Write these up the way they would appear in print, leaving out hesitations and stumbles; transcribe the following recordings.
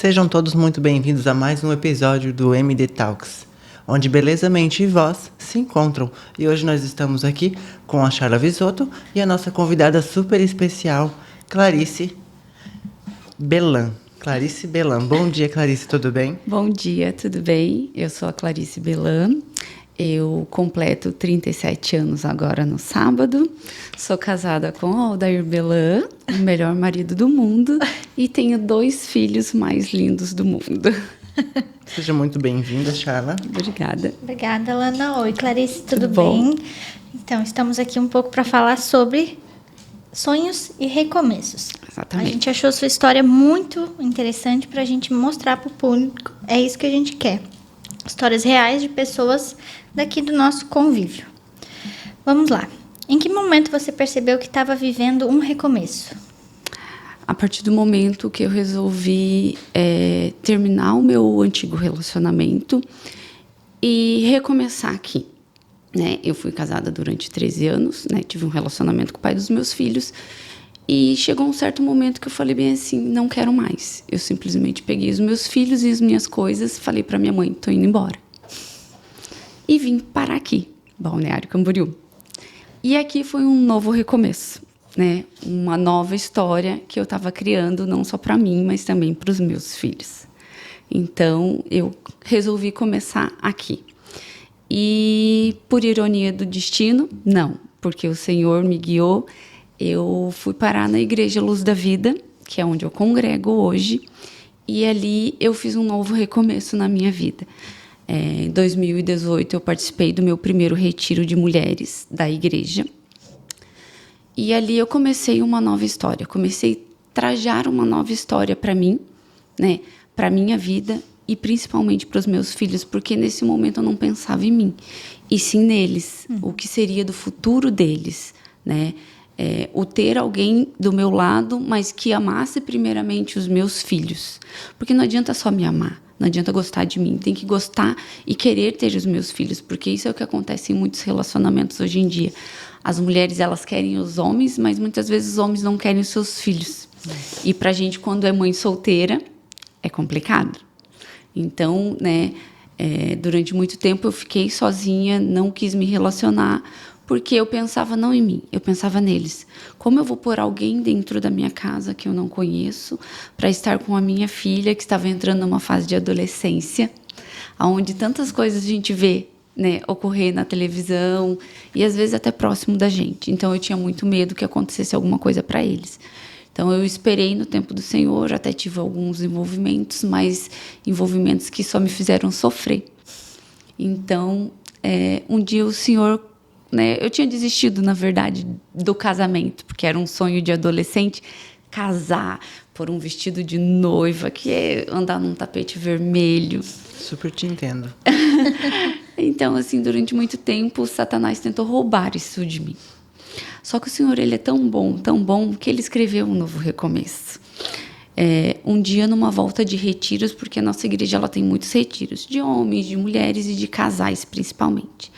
Sejam todos muito bem-vindos a mais um episódio do MD Talks, onde beleza, mente e voz se encontram. E hoje nós estamos aqui com a Charla Visotto e a nossa convidada super especial, Clarice Belan. Clarice Belan. Bom dia, Clarice, tudo bem? Bom dia, tudo bem? Eu sou a Clarice Belan. Eu completo 37 anos agora no sábado. Sou casada com o Aldair Belan, o melhor marido do mundo, e tenho 2 filhos mais lindos do mundo. Seja muito bem-vinda, Charla. Obrigada. Obrigada, Lana. Oi, Clarice, tudo bom? bem? Então, estamos aqui um pouco para falar sobre sonhos e recomeços. Exatamente. A gente achou sua história muito interessante para a gente mostrar para o público. É isso que a gente quer. Histórias reais de pessoas daqui do nosso convívio. Vamos lá. Em que momento você percebeu que estava vivendo um recomeço? A partir do momento que eu resolvi terminar o meu antigo relacionamento e recomeçar aqui. Né? Eu fui casada durante 13 anos, né? Tive um relacionamento com o pai dos meus filhos e chegou um certo momento que eu falei bem assim, não quero mais. Eu simplesmente peguei os meus filhos e as minhas coisas, falei para minha mãe, tô indo embora. E vim parar aqui, Balneário Camboriú. E aqui foi um novo recomeço, né? Uma nova história que eu estava criando, não só para mim, mas também para os meus filhos. Então, eu resolvi começar aqui. E, por ironia do destino, não, porque o Senhor me guiou. Eu fui parar na Igreja Luz da Vida, que é onde eu congrego hoje, e ali eu fiz um novo recomeço na minha vida. Em 2018, eu participei do meu primeiro retiro de mulheres da igreja. E ali eu comecei uma nova história. Comecei a trajar uma nova história para mim, né? Para a minha vida e principalmente para os meus filhos, porque nesse momento eu não pensava em mim, e sim neles, o que seria do futuro deles, né? O ter alguém do meu lado, mas que amasse primeiramente os meus filhos. Porque não adianta só me amar. Não adianta gostar de mim, tem que gostar e querer ter os meus filhos, porque isso é o que acontece em muitos relacionamentos hoje em dia. As mulheres, elas querem os homens, mas muitas vezes os homens não querem os seus filhos. E pra gente, quando é mãe solteira, é complicado. Então, né, durante muito tempo eu fiquei sozinha, não quis me relacionar, porque eu pensava não em mim, eu pensava neles. Como eu vou pôr alguém dentro da minha casa que eu não conheço para estar com a minha filha que estava entrando numa fase de adolescência, onde tantas coisas a gente vê, né, ocorrer na televisão e às vezes até próximo da gente. Então eu tinha muito medo que acontecesse alguma coisa para eles. Então eu esperei no tempo do Senhor, até tive alguns envolvimentos, mas envolvimentos que só me fizeram sofrer. Então um dia o Senhor, né, eu tinha desistido, na verdade, do casamento, porque era um sonho de adolescente, casar, pôr um vestido de noiva, que é andar num tapete vermelho. Super te entendo. Então, assim, durante muito tempo, Satanás tentou roubar isso de mim. Só que o Senhor, ele é tão bom, que ele escreveu um novo recomeço. Um dia, numa volta de retiros, porque a nossa igreja ela tem muitos retiros, de homens, de mulheres e de casais, principalmente.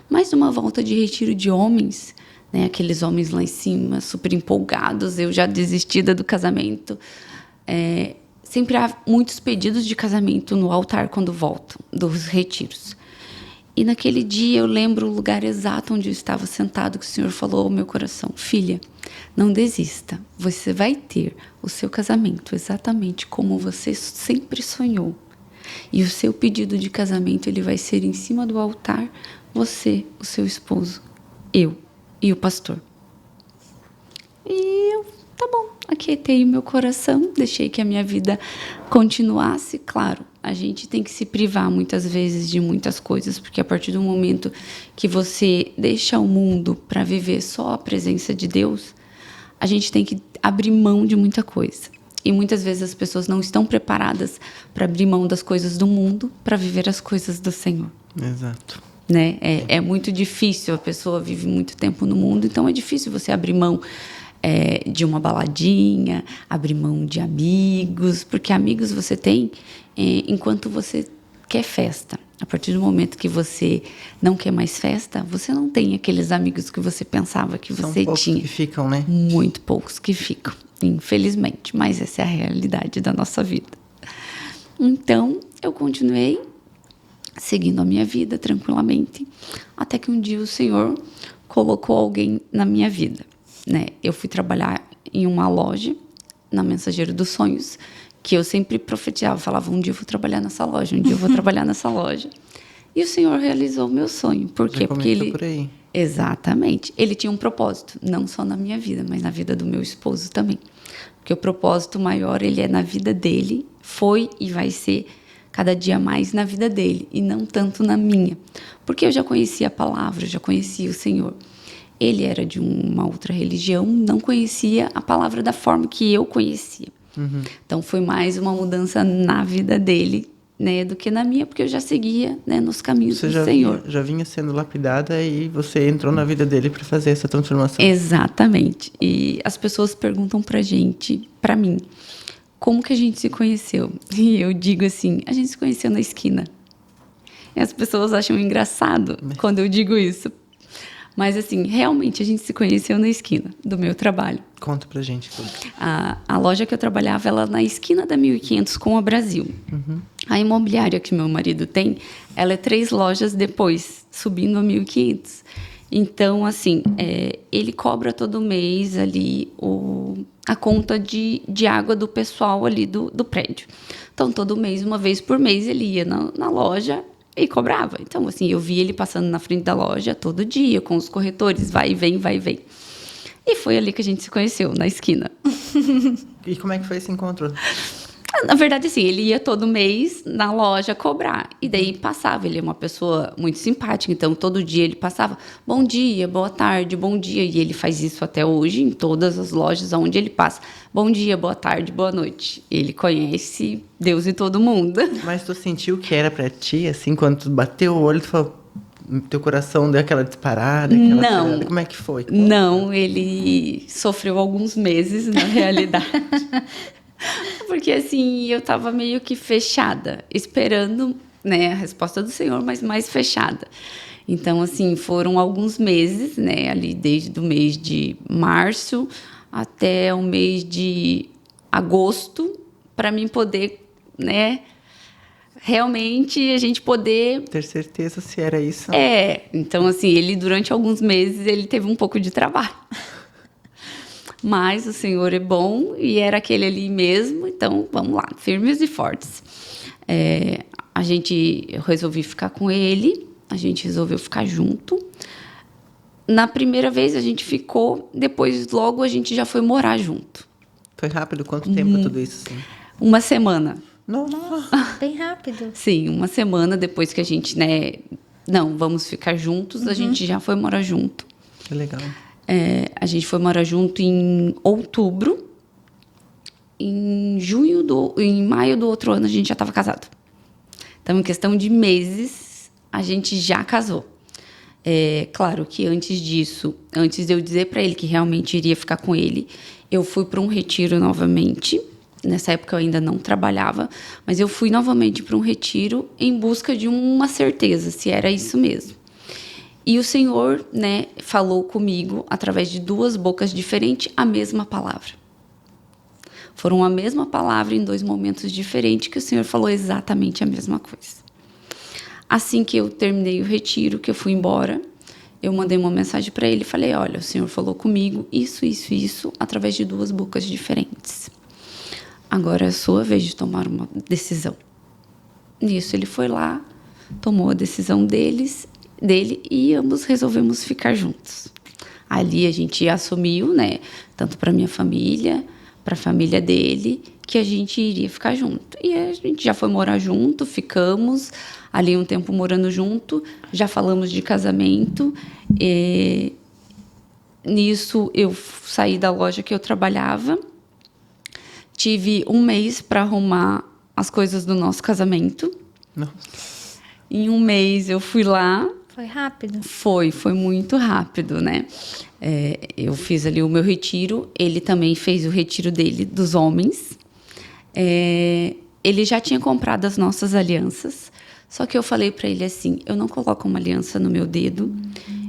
Mas numa volta de retiro de homens, né, aqueles homens lá em cima, super empolgados, eu já desistida do casamento. Sempre há muitos pedidos de casamento no altar quando voltam dos retiros. E naquele dia eu lembro o lugar exato onde eu estava sentado, que o Senhor falou ao meu coração: filha, não desista, você vai ter o seu casamento exatamente como você sempre sonhou. E o seu pedido de casamento ele vai ser em cima do altar, você, o seu esposo, eu e o pastor. E eu, tá bom, aquietei o meu coração, deixei que a minha vida continuasse. Claro, a gente tem que se privar muitas vezes de muitas coisas, porque a partir do momento que você deixa o mundo para viver só a presença de Deus, a gente tem que abrir mão de muita coisa. E muitas vezes as pessoas não estão preparadas para abrir mão das coisas do mundo para viver as coisas do Senhor. Exato. Né? É muito difícil, a pessoa vive muito tempo no mundo, então é difícil você abrir mão de uma baladinha, abrir mão de amigos, porque amigos você tem enquanto você quer festa. A partir do momento que você não quer mais festa, você não tem aqueles amigos que você pensava que você tinha. São poucos que ficam, né? Muito poucos que ficam, infelizmente, mas essa é a realidade da nossa vida. Então, eu continuei seguindo a minha vida tranquilamente, até que um dia o Senhor colocou alguém na minha vida, né? Eu fui trabalhar em uma loja, na Mensageiro dos Sonhos, que eu sempre profetizava, falava, um dia eu vou trabalhar nessa loja, um dia eu vou trabalhar nessa loja. E o Senhor realizou o meu sonho. Por quê? Porque ele... por aí. Exatamente. Ele tinha um propósito, não só na minha vida, mas na vida do meu esposo também. Porque o propósito maior, ele é na vida dele, foi e vai ser cada dia mais na vida dele, e não tanto na minha. Porque eu já conhecia a palavra, já conhecia o Senhor. Ele era de uma outra religião, não conhecia a palavra da forma que eu conhecia. Então, foi mais uma mudança na vida dele, né, do que na minha, porque eu já seguia, né, nos caminhos do Senhor. Já vinha sendo lapidada e você entrou na vida dele para fazer essa transformação. Exatamente. E as pessoas perguntam pra mim, como que a gente se conheceu? E eu digo assim, a gente se conheceu na esquina. E as pessoas acham engraçado quando eu digo isso. Mas, assim, realmente a gente se conheceu na esquina do meu trabalho. Conta pra gente tudo. A loja que eu trabalhava, ela na esquina da 1500 com a Brasil. A imobiliária que meu marido tem, ela é 3 lojas depois, subindo a 1500. Então, assim, ele cobra todo mês ali a conta de água do pessoal ali do prédio. Então, todo mês, uma vez por mês, ele ia na loja e cobrava. Então, assim, eu via ele passando na frente da loja todo dia, com os corretores, vai e vem, vai e vem. E foi ali que a gente se conheceu, na esquina. E como é que foi esse encontro? Na verdade, assim, ele ia todo mês na loja cobrar. E daí passava. Ele é uma pessoa muito simpática. Então, todo dia ele passava. Bom dia, boa tarde, bom dia. E ele faz isso até hoje em todas as lojas onde ele passa. Bom dia, boa tarde, boa noite. Ele conhece Deus e todo mundo. Mas tu sentiu que era pra ti, assim, quando tu bateu o olho, tu falou, teu coração deu aquela disparada, aquela Não. acelerada? Como é que foi? Não, ele sofreu alguns meses, na realidade. Porque, assim, eu estava meio que fechada, esperando, né, a resposta do Senhor, mas mais fechada. Então, assim, foram alguns meses, né, ali desde o mês de março até o mês de agosto, para mim poder, né, realmente a gente poder... Ter certeza se era isso. Então, assim, ele durante alguns meses, ele teve um pouco de trabalho. Mas o Senhor é bom e era aquele ali mesmo, então vamos lá, firmes e fortes. Eu resolvi ficar com ele, a gente resolveu ficar junto. Na primeira vez a gente ficou, depois logo a gente já foi morar junto. Foi rápido? Quanto tempo tudo isso? Assim? Uma semana. Nossa, bem rápido. Sim, uma semana depois que a gente, né... Não, vamos ficar juntos, a gente já foi morar junto. Que legal. A gente foi morar junto em outubro. Em maio do outro ano, a gente já estava casado. Então, em questão de meses, a gente já casou. Claro que antes disso, antes de eu dizer para ele que realmente iria ficar com ele, eu fui para um retiro novamente. Nessa época eu ainda não trabalhava, mas eu fui novamente para um retiro em busca de uma certeza, se era isso mesmo. E o Senhor, né, falou comigo, através de 2 bocas diferentes, a mesma palavra. Foram a mesma palavra em 2 momentos diferentes que o Senhor falou exatamente a mesma coisa. Assim que eu terminei o retiro, que eu fui embora, eu mandei uma mensagem para ele e falei, olha, o Senhor falou comigo isso, através de 2 bocas diferentes. Agora é a sua vez de tomar uma decisão. Nisso ele foi lá, tomou a decisão dele e ambos resolvemos ficar juntos. Ali a gente assumiu, né, tanto para minha família, para a família dele, que a gente iria ficar junto. E a gente já foi morar junto, ficamos ali um tempo morando junto, já falamos de casamento. Nisso eu saí da loja que eu trabalhava, tive um mês para arrumar as coisas do nosso casamento. Nossa. Em um mês eu fui lá. Foi rápido? Foi muito rápido, né? Eu fiz ali o meu retiro, ele também fez o retiro dele, dos homens. Ele já tinha comprado as nossas alianças, só que eu falei para ele assim, eu não coloco uma aliança no meu dedo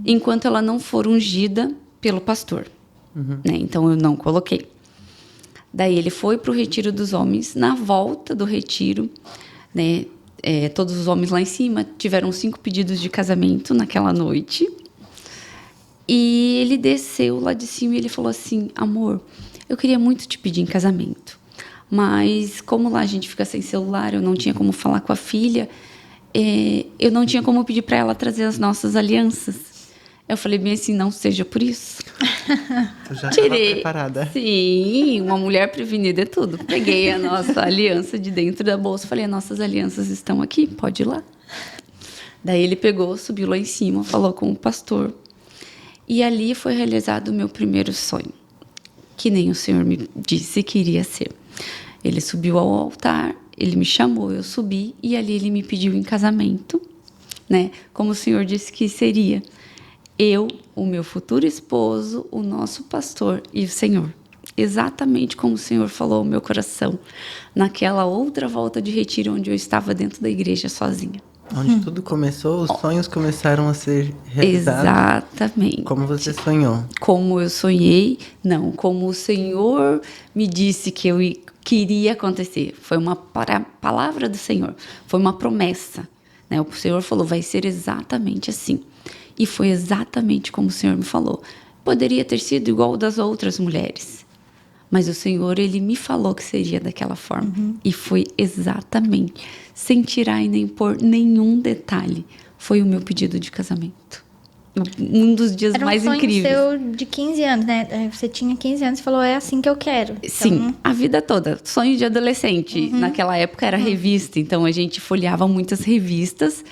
enquanto ela não for ungida pelo pastor. Né? Então, eu não coloquei. Daí, ele foi para o retiro dos homens. Na volta do retiro, né? Todos os homens lá em cima tiveram 5 pedidos de casamento naquela noite. E ele desceu lá de cima e ele falou assim: amor, eu queria muito te pedir em casamento, mas como lá a gente fica sem celular, eu não tinha como falar com a filha, eu não tinha como pedir para ela trazer as nossas alianças. Eu falei bem assim: não seja por isso. Tu já Tirei. estava preparada. Sim, uma mulher prevenida é tudo. Peguei a nossa aliança de dentro da bolsa, falei: as nossas alianças estão aqui, pode ir lá. Daí ele pegou, subiu lá em cima, falou com o pastor. E ali foi realizado o meu primeiro sonho, que nem o Senhor me disse que iria ser. Ele subiu ao altar, ele me chamou, eu subi, e ali ele me pediu em casamento, né? Como o Senhor disse que seria. Eu, o meu futuro esposo, o nosso pastor e o Senhor. Exatamente como o Senhor falou ao meu coração, naquela outra volta de retiro onde eu estava dentro da igreja sozinha. Onde tudo começou, os sonhos começaram a ser realizados. Exatamente. Como você sonhou. Como eu sonhei, não, como o Senhor me disse que queria acontecer. Foi uma palavra do Senhor, foi uma promessa, né? O Senhor falou: vai ser exatamente assim. E foi exatamente como o Senhor me falou. Poderia ter sido igual das outras mulheres, mas o Senhor, ele me falou que seria daquela forma. E foi exatamente, sem tirar e nem pôr nenhum detalhe, foi o meu pedido de casamento. Um dos dias mais incríveis. Era um sonho seu de 15 anos, né? Você tinha 15 anos e falou: é assim que eu quero. Então... Sim, a vida toda. Sonho de adolescente. Naquela época era revista, então a gente folheava muitas revistas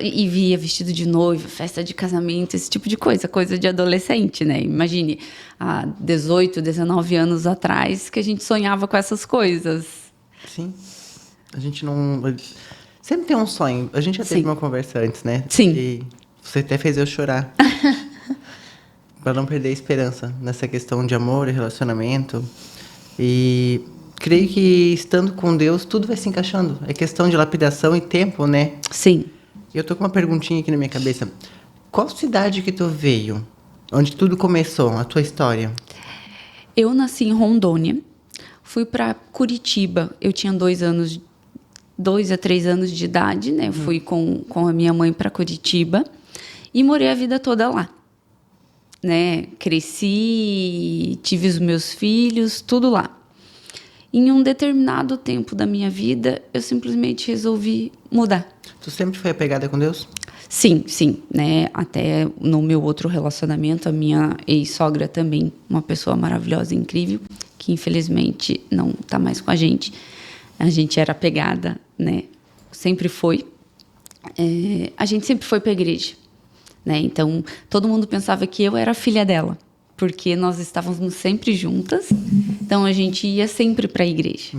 e via vestido de noiva, festa de casamento, esse tipo de coisa, coisa de adolescente, né? Imagine, há 18, 19 anos atrás, que a gente sonhava com essas coisas. Sim. A gente não... Sempre tem um sonho. A gente já teve uma conversa antes, né? Sim. E você até fez eu chorar. Pra não perder a esperança nessa questão de amor e relacionamento. E creio que estando com Deus, tudo vai se encaixando. É questão de lapidação e tempo, né? Sim. Eu tô com uma perguntinha aqui na minha cabeça. Qual cidade que tu veio? Onde tudo começou, a tua história? Eu nasci em Rondônia, fui para Curitiba. Eu tinha 2 a 3 anos de idade, né? Fui com a minha mãe para Curitiba e morei a vida toda lá, né? Cresci, tive os meus filhos, tudo lá. Em um determinado tempo da minha vida, eu simplesmente resolvi mudar. Tu sempre foi apegada com Deus? Sim, sim, né? Até no meu outro relacionamento, a minha ex-sogra também, uma pessoa maravilhosa e incrível, que infelizmente não está mais com a gente. A gente era apegada, né? Sempre foi. A gente sempre foi para a igreja, né? Então, todo mundo pensava que eu era filha dela, porque nós estávamos sempre juntas, então a gente ia sempre para a igreja.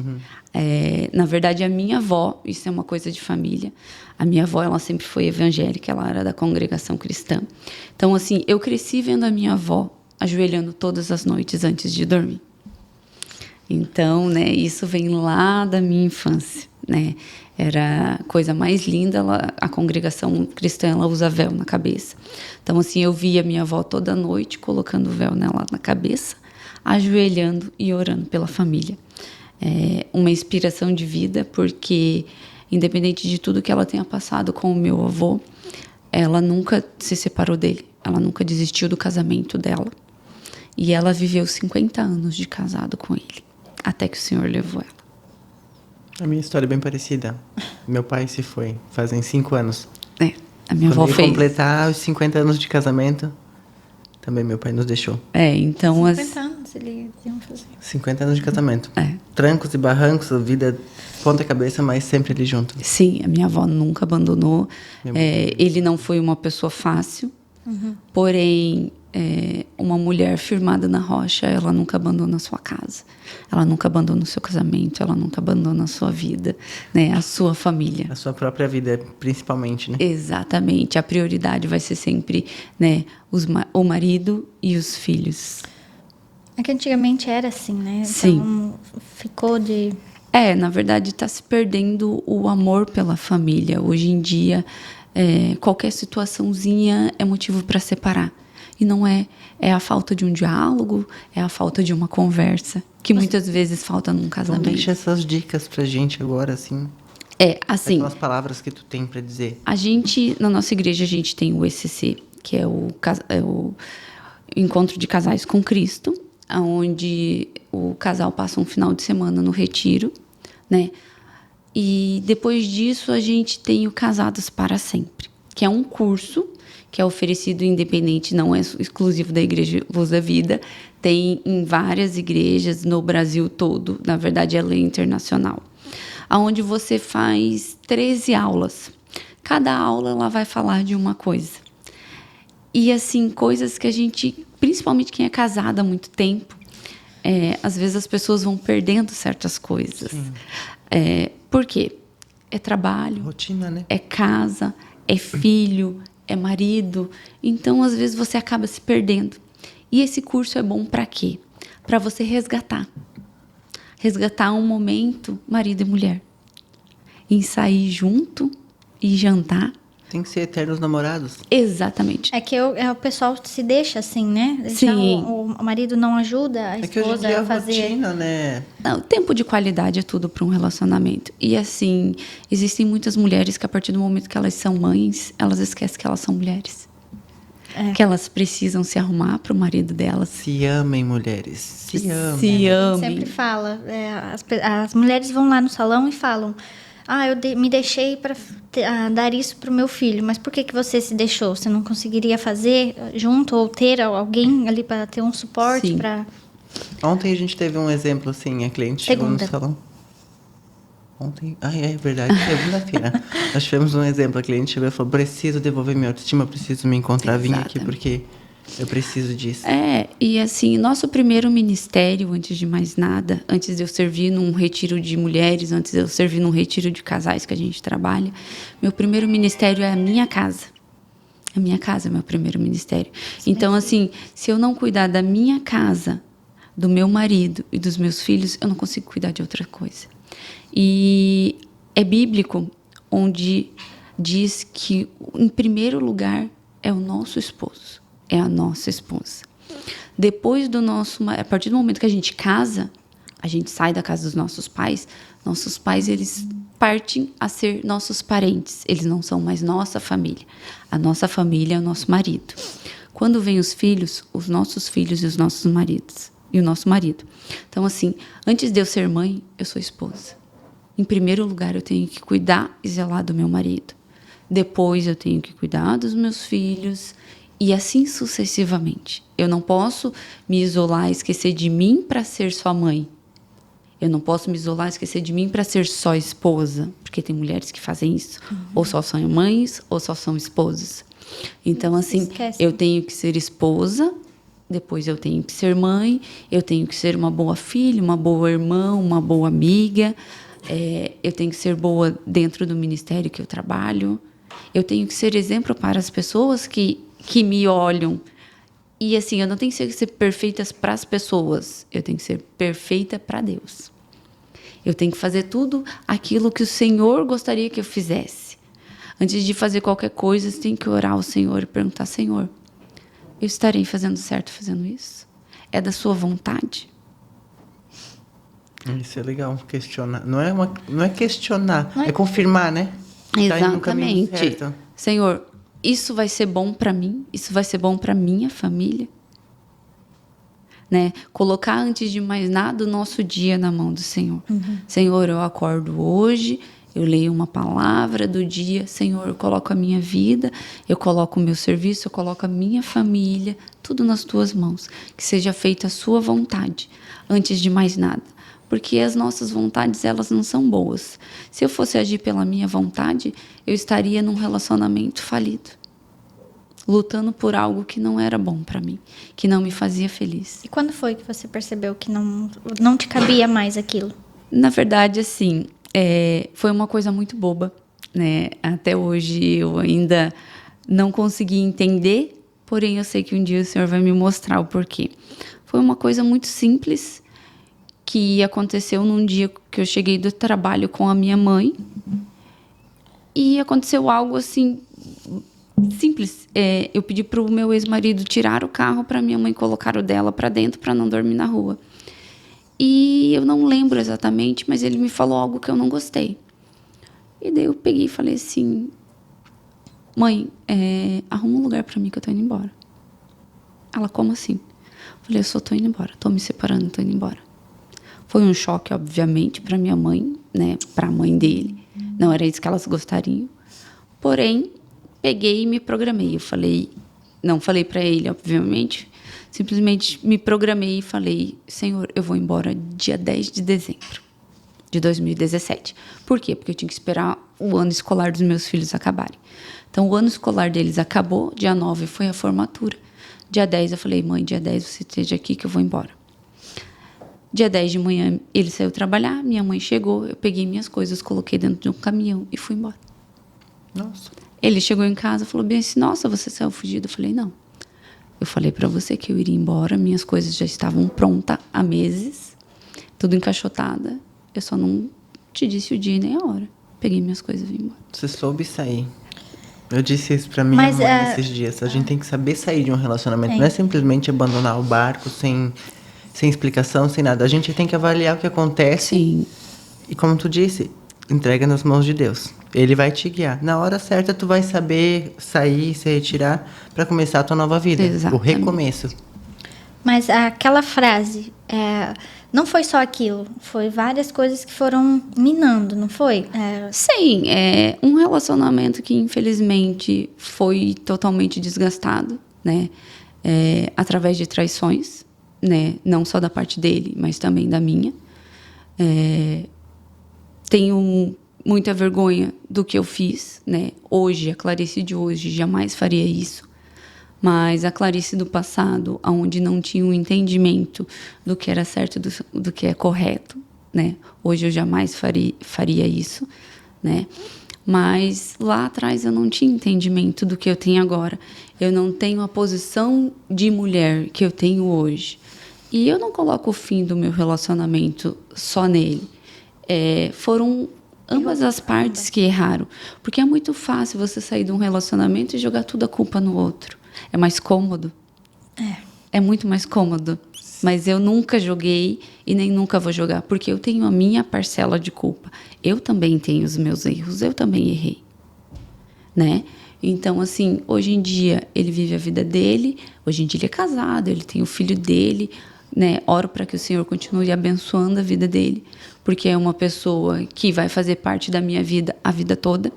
Na verdade, a minha avó, isso é uma coisa de família, a minha avó, ela sempre foi evangélica, ela era da congregação cristã. Então, assim, eu cresci vendo a minha avó ajoelhando todas as noites antes de dormir. Então, né, isso vem lá da minha infância, né? Era a coisa mais linda, a congregação cristã, ela usa véu na cabeça. Então, assim, eu via minha avó toda noite colocando o véu nela na cabeça, ajoelhando e orando pela família. É uma inspiração de vida, porque independente de tudo que ela tenha passado com o meu avô, ela nunca se separou dele, ela nunca desistiu do casamento dela. E ela viveu 50 anos de casado com ele, até que o Senhor levou ela. A minha história é bem parecida. Meu pai se foi, fazem 5 anos. A minha avó Quando fez. ia completar os 50 anos de casamento, também meu pai nos deixou. Então... 50 anos eles iam fazer. 50 anos de casamento. Trancos e barrancos, vida ponta cabeça, mas sempre ali junto. Sim, a minha avó nunca abandonou. Ele não foi uma pessoa fácil, porém, uma mulher firmada na rocha, ela nunca abandona a sua casa, ela nunca abandona o seu casamento, ela nunca abandona a sua vida, né? A sua família. A sua própria vida, principalmente, né? Exatamente. A prioridade vai ser sempre, né, o marido e os filhos. É que antigamente era assim, né? Sim. Então, ficou de... Na verdade, está se perdendo o amor pela família. Hoje em dia, qualquer situaçãozinha é motivo para separar. E não é a falta de um diálogo, é a falta de uma conversa, que muitas vezes falta num casamento. Deixa essas dicas pra gente agora, assim. assim, Aquelas palavras que tu tem para dizer. a gente, na nossa igreja, a gente tem o ECC, que é o Encontro de Casais com Cristo, onde o casal passa um final de semana no retiro, né? E depois disso a gente tem o Casados para Sempre, que é um curso que é oferecido independente, não é exclusivo da Igreja Luz da Vida, tem em várias igrejas no Brasil todo, na verdade é lei internacional, onde você faz 13 aulas. Cada aula ela vai falar de uma coisa. E assim, coisas que a gente, principalmente quem é casado há muito tempo, às vezes as pessoas vão perdendo certas coisas. Por quê? É trabalho, Rotina, né? é casa, é filho, é marido. Então, às vezes, você acaba se perdendo. E esse curso é bom para quê? Para você resgatar. Resgatar um momento, marido e mulher. Em sair junto e jantar. Tem que ser eternos namorados. Exatamente. É que o pessoal se deixa assim, né? Sim. Já o marido não ajuda a É que hoje em esposa dia a a fazer. rotina, né? Não, o tempo de qualidade é tudo para um relacionamento. E assim, existem muitas mulheres que a partir do momento que elas são mães, elas esquecem que elas são mulheres. Que elas precisam se arrumar para o marido delas. Se amem, mulheres. Se amem. Se A gente amem. sempre fala, as mulheres vão lá no salão e falam: eu me deixei para dar isso para o meu filho. Mas por que você se deixou? Você não conseguiria fazer junto ou ter alguém ali para ter um suporte? Sim. Ontem a gente teve um exemplo assim, a cliente chegou no Segunda. salão. Ontem, é verdade, segunda-feira. Nós tivemos um exemplo, a cliente chegou e falou: preciso devolver minha autoestima, preciso me encontrar, vim aqui Exatamente. porque eu preciso disso. E assim, nosso primeiro ministério, antes de mais nada, antes de eu servir num retiro de mulheres, antes de eu servir num retiro de casais que a gente trabalha, meu primeiro ministério é a minha casa. A minha casa é meu primeiro ministério. Então, assim, se eu não cuidar da minha casa, do meu marido e dos meus filhos, eu não consigo cuidar de outra coisa. E é bíblico, onde diz que, em primeiro lugar, é o nosso esposo, é a nossa esposa. Depois a partir do momento que a gente casa, a gente sai da casa dos nossos pais, eles partem a ser nossos parentes, eles não são mais nossa família. A nossa família é o nosso marido. Quando vêm os filhos, os nossos filhos e os nossos maridos, e o nosso marido. Então, assim, antes de eu ser mãe, eu sou esposa. Em primeiro lugar, eu tenho que cuidar e zelar do meu marido. Depois, eu tenho que cuidar dos meus filhos e assim sucessivamente. Eu não posso me isolar e esquecer de mim para ser só mãe. Eu não posso me isolar e esquecer de mim para ser só esposa, porque tem mulheres que fazem isso. Ou só são mães, ou só são esposas. Então, assim, eu tenho que ser esposa, depois eu tenho que ser mãe, eu tenho que ser uma boa filha, uma boa irmã, uma boa amiga. Eu tenho que ser boa dentro do ministério que eu trabalho. Eu tenho que ser exemplo para as pessoas que me olham. E assim, eu não tenho que ser perfeita para as pessoas. Eu tenho que ser perfeita para Deus. Eu tenho que fazer tudo aquilo que o Senhor gostaria que eu fizesse. Antes de fazer qualquer coisa, você tem que orar ao Senhor e perguntar: Senhor, eu estarei fazendo certo fazendo isso? É da sua vontade? Isso é legal, questionar. Não é questionar, é confirmar, né? Tá indo no caminho Exatamente. certo. Senhor, isso vai ser bom para mim? Isso vai ser bom para minha família? Né? Colocar, antes de mais nada, o nosso dia na mão do Senhor. Senhor, eu acordo hoje, eu leio uma palavra do dia. Senhor, eu coloco a minha vida, eu coloco o meu serviço, eu coloco a minha família, tudo nas tuas mãos. Que seja feita a sua vontade, antes de mais nada. Porque as nossas vontades, elas não são boas. Se eu fosse agir pela minha vontade, eu estaria num relacionamento falido. Lutando por algo que não era bom para mim, que não me fazia feliz. E quando foi que você percebeu que não te cabia mais aquilo? Na verdade, assim, foi uma coisa muito boba, né? Até hoje eu ainda não consegui entender, porém eu sei que um dia o Senhor vai me mostrar o porquê. Foi uma coisa muito simples, que aconteceu num dia que eu cheguei do trabalho com a minha mãe. E aconteceu algo assim, simples. Eu pedi para o meu ex-marido tirar o carro para minha mãe colocar o dela para dentro para não dormir na rua. E eu não lembro exatamente, mas ele me falou algo que eu não gostei. E daí eu peguei e falei assim, mãe, arruma um lugar pra mim que eu tô indo embora. Ela, como assim? Eu falei, eu só tô indo embora, tô me separando, tô indo embora. Foi um choque, obviamente, pra minha mãe, né, pra mãe dele. Não era isso que elas gostariam. Porém, peguei e me programei. Eu falei, não falei pra ele, obviamente, simplesmente me programei e falei, Senhor, eu vou embora dia 10 de dezembro de 2017. Por quê? Porque eu tinha que esperar o ano escolar dos meus filhos acabarem. Então, o ano escolar deles acabou, dia 9 foi a formatura. Dia 10 eu falei, mãe, dia 10 você esteja aqui que eu vou embora. Dia 10 de manhã ele saiu trabalhar, minha mãe chegou, eu peguei minhas coisas, coloquei dentro de um caminhão e fui embora. Nossa. Ele chegou em casa e falou bem assim, nossa, você saiu fugido? Eu falei, não. Eu falei para você que eu iria embora, minhas coisas já estavam prontas há meses, tudo encaixotada. Eu só não te disse o dia nem a hora. Peguei minhas coisas e vim embora. Você soube sair. Eu disse isso pra minha Mas, mãe esses dias. A gente tem que saber sair de um relacionamento. Não é simplesmente abandonar o barco sem explicação, sem nada. A gente tem que avaliar o que acontece. Sim. E como tu disse, entrega nas mãos de Deus. Ele vai te guiar. Na hora certa, tu vai saber sair, se retirar pra começar a tua nova vida. Exatamente. O recomeço. Mas aquela frase, não foi só aquilo, foi várias coisas que foram minando, não foi? Sim, é um relacionamento que infelizmente foi totalmente desgastado, né? Através de traições, né? Não só da parte dele, mas também da minha. Tenho muita vergonha do que eu fiz, né? Hoje, a Clarice de hoje jamais faria isso. Mas a Clarice do passado, onde não tinha um entendimento do que era certo do que é correto, né? Hoje eu jamais faria isso, né? Mas lá atrás eu não tinha entendimento do que eu tenho agora. Eu não tenho a posição de mulher que eu tenho hoje. E eu não coloco o fim do meu relacionamento só nele. Foram ambas as partes que erraram. Porque é muito fácil você sair de um relacionamento e jogar toda a culpa no outro. É mais cômodo. É muito mais cômodo. Mas eu nunca joguei e nem nunca vou jogar, porque eu tenho a minha parcela de culpa. Eu também tenho os meus erros, eu também errei. Né? Então, assim, hoje em dia ele vive a vida dele, hoje em dia ele é casado, ele tem o filho dele, né? Oro para que o Senhor continue abençoando a vida dele, porque é uma pessoa que vai fazer parte da minha vida a vida toda.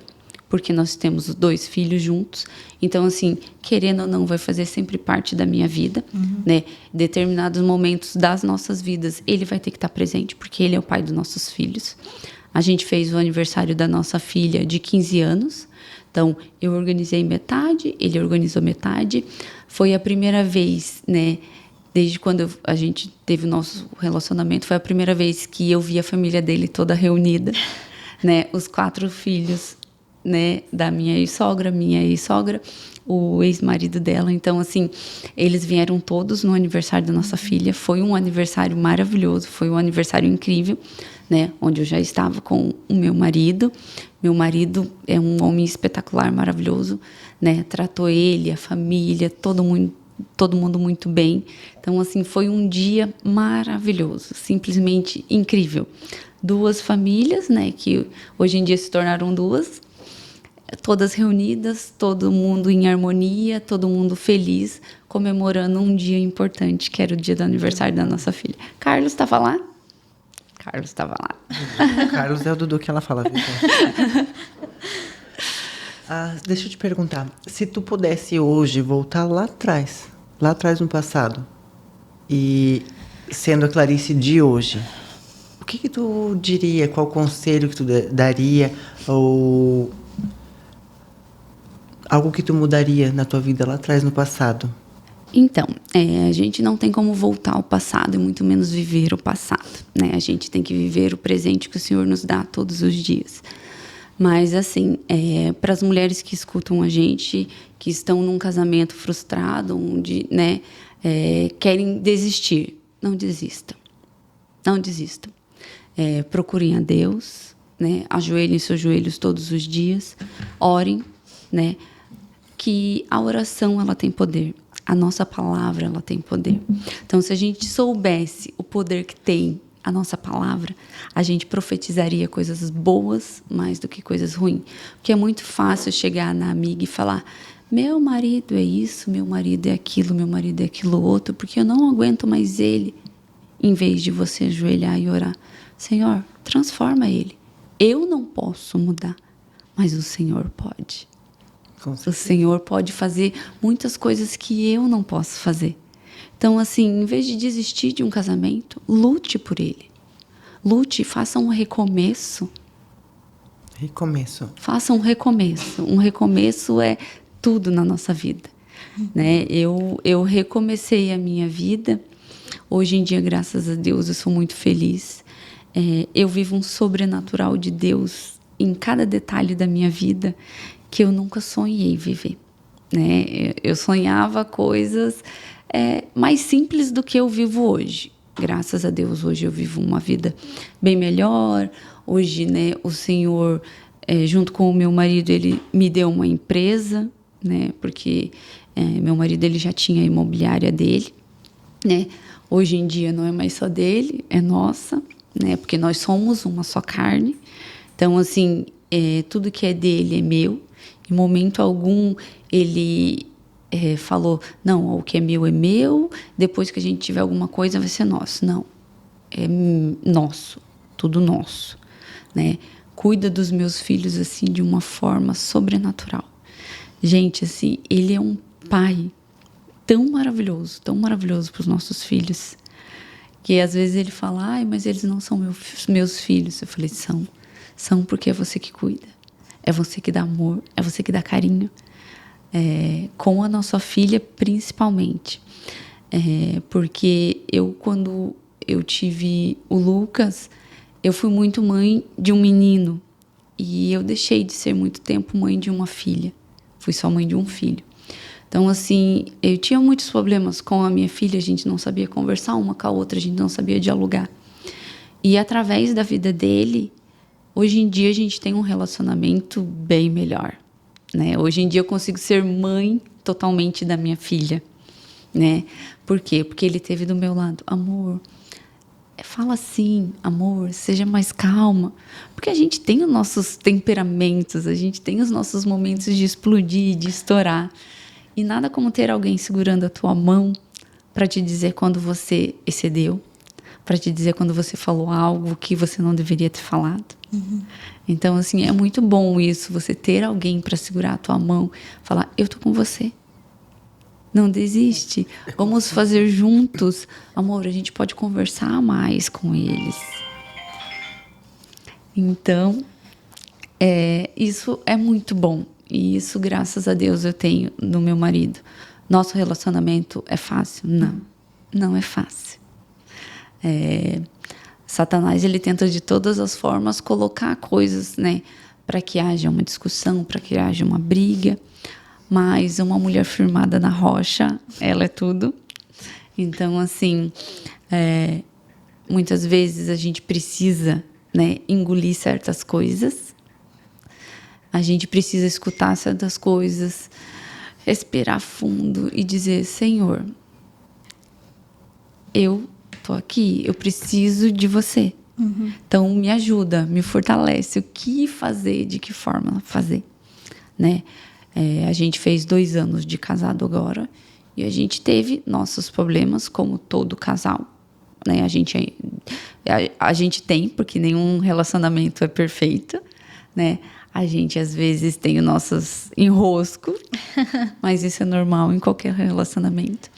Porque nós temos os 2 filhos juntos. Então, assim, querendo ou não, vai fazer sempre parte da minha vida, né? Determinados momentos das nossas vidas, ele vai ter que estar presente, porque ele é o pai dos nossos filhos. A gente fez o aniversário da nossa filha de 15 anos. Então, eu organizei metade, ele organizou metade. Foi a primeira vez, né? Desde quando a gente teve o nosso relacionamento, foi a primeira vez que eu vi a família dele toda reunida, né? Os 4 filhos, né, da minha ex-sogra, o ex-marido dela. Então, assim, eles vieram todos no aniversário da nossa filha. Foi um aniversário maravilhoso, foi um aniversário incrível, né, onde eu já estava com o meu marido. Meu marido é um homem espetacular, maravilhoso, né, tratou ele, a família, todo mundo muito bem. Então, assim, foi um dia maravilhoso, simplesmente incrível. 2 famílias, né, que hoje em dia se tornaram 2, todas reunidas, todo mundo em harmonia, todo mundo feliz, comemorando um dia importante, que era o dia do aniversário da nossa filha. Carlos estava lá? Carlos estava lá. Carlos é o Dudu que ela fala, viu? Deixa eu te perguntar, se tu pudesse hoje voltar lá atrás no passado, e sendo a Clarice de hoje, o que tu diria, qual conselho que tu daria, ou algo que tu mudaria na tua vida lá atrás no passado? Então, a gente não tem como voltar ao passado e muito menos viver o passado, né? A gente tem que viver o presente que o Senhor nos dá todos os dias. Mas, assim, para as mulheres que escutam a gente, que estão num casamento frustrado, onde, né, querem desistir, não desistam. Não desistam. Procurem a Deus, né? Ajoelhem seus joelhos todos os dias, orem, né? Que a oração, ela tem poder. A nossa palavra, ela tem poder. Então, se a gente soubesse o poder que tem a nossa palavra, a gente profetizaria coisas boas mais do que coisas ruins. Porque é muito fácil chegar na amiga e falar: meu marido é isso, meu marido é aquilo, meu marido é aquilo outro, porque eu não aguento mais ele. Em vez de você ajoelhar e orar: Senhor, transforma ele. Eu não posso mudar, mas o Senhor pode. O Senhor pode fazer muitas coisas que eu não posso fazer. Então, assim, em vez de desistir de um casamento, lute por ele. Lute, faça um recomeço. Faça um recomeço. Um recomeço é tudo na nossa vida, né? Eu recomecei a minha vida. Hoje em dia, graças a Deus, eu sou muito feliz. Eu vivo um sobrenatural de Deus em cada detalhe da minha vida que eu nunca sonhei viver, né? Eu sonhava coisas mais simples do que eu vivo hoje. Graças a Deus, hoje eu vivo uma vida bem melhor. Hoje, né, o Senhor, junto com o meu marido, ele me deu uma empresa, né? Porque meu marido, ele já tinha a imobiliária dele, né? Hoje em dia não é mais só dele, é nossa, né? Porque nós somos uma só carne. Então, assim, tudo que é dele é meu. Em momento algum ele falou: não, o que é meu, depois que a gente tiver alguma coisa vai ser nosso. Não, é nosso, tudo nosso, né? Cuida dos meus filhos assim de uma forma sobrenatural. Gente, assim, ele é um pai tão maravilhoso para os nossos filhos, que às vezes ele fala: ai, mas eles não são meus filhos. Eu falei: são porque é você que cuida, é você que dá amor, é você que dá carinho, com a nossa filha principalmente, porque quando eu tive o Lucas, eu fui muito mãe de um menino e eu deixei de ser muito tempo mãe de uma filha, fui só mãe de um filho. Então, assim, eu tinha muitos problemas com a minha filha, a gente não sabia conversar uma com a outra, a gente não sabia dialogar. E através da vida dele, hoje em dia a gente tem um relacionamento bem melhor, né? Hoje em dia eu consigo ser mãe totalmente da minha filha, né? Por quê? Porque ele esteve do meu lado: amor, fala assim, amor, seja mais calma. Porque a gente tem os nossos temperamentos, a gente tem os nossos momentos de explodir, de estourar. E nada como ter alguém segurando a tua mão para te dizer quando você excedeu, para te dizer quando você falou algo que você não deveria ter falado. Uhum. Então, assim, é muito bom isso, você ter alguém para segurar a tua mão, falar: eu tô com você. Não desiste. Vamos fazer juntos. Amor, a gente pode conversar mais com eles. Então, isso é muito bom. E isso, graças a Deus, eu tenho no meu marido. Nosso relacionamento é fácil? Não, não é fácil. Satanás, ele tenta de todas as formas colocar coisas, né, para que haja uma discussão, para que haja uma briga. Mas uma mulher firmada na rocha, ela é tudo. Então, assim, muitas vezes a gente precisa, né, engolir certas coisas. A gente precisa escutar certas coisas, respirar fundo e dizer: Senhor, eu tô aqui, eu preciso de você. Uhum. Então, me ajuda, me fortalece. O que fazer, de que forma fazer, né? A gente fez 2 anos de casado agora e a gente teve nossos problemas, como todo casal, né? A gente tem, porque nenhum relacionamento é perfeito, né? A gente, às vezes, tem os nossos enroscos, mas isso é normal em qualquer relacionamento.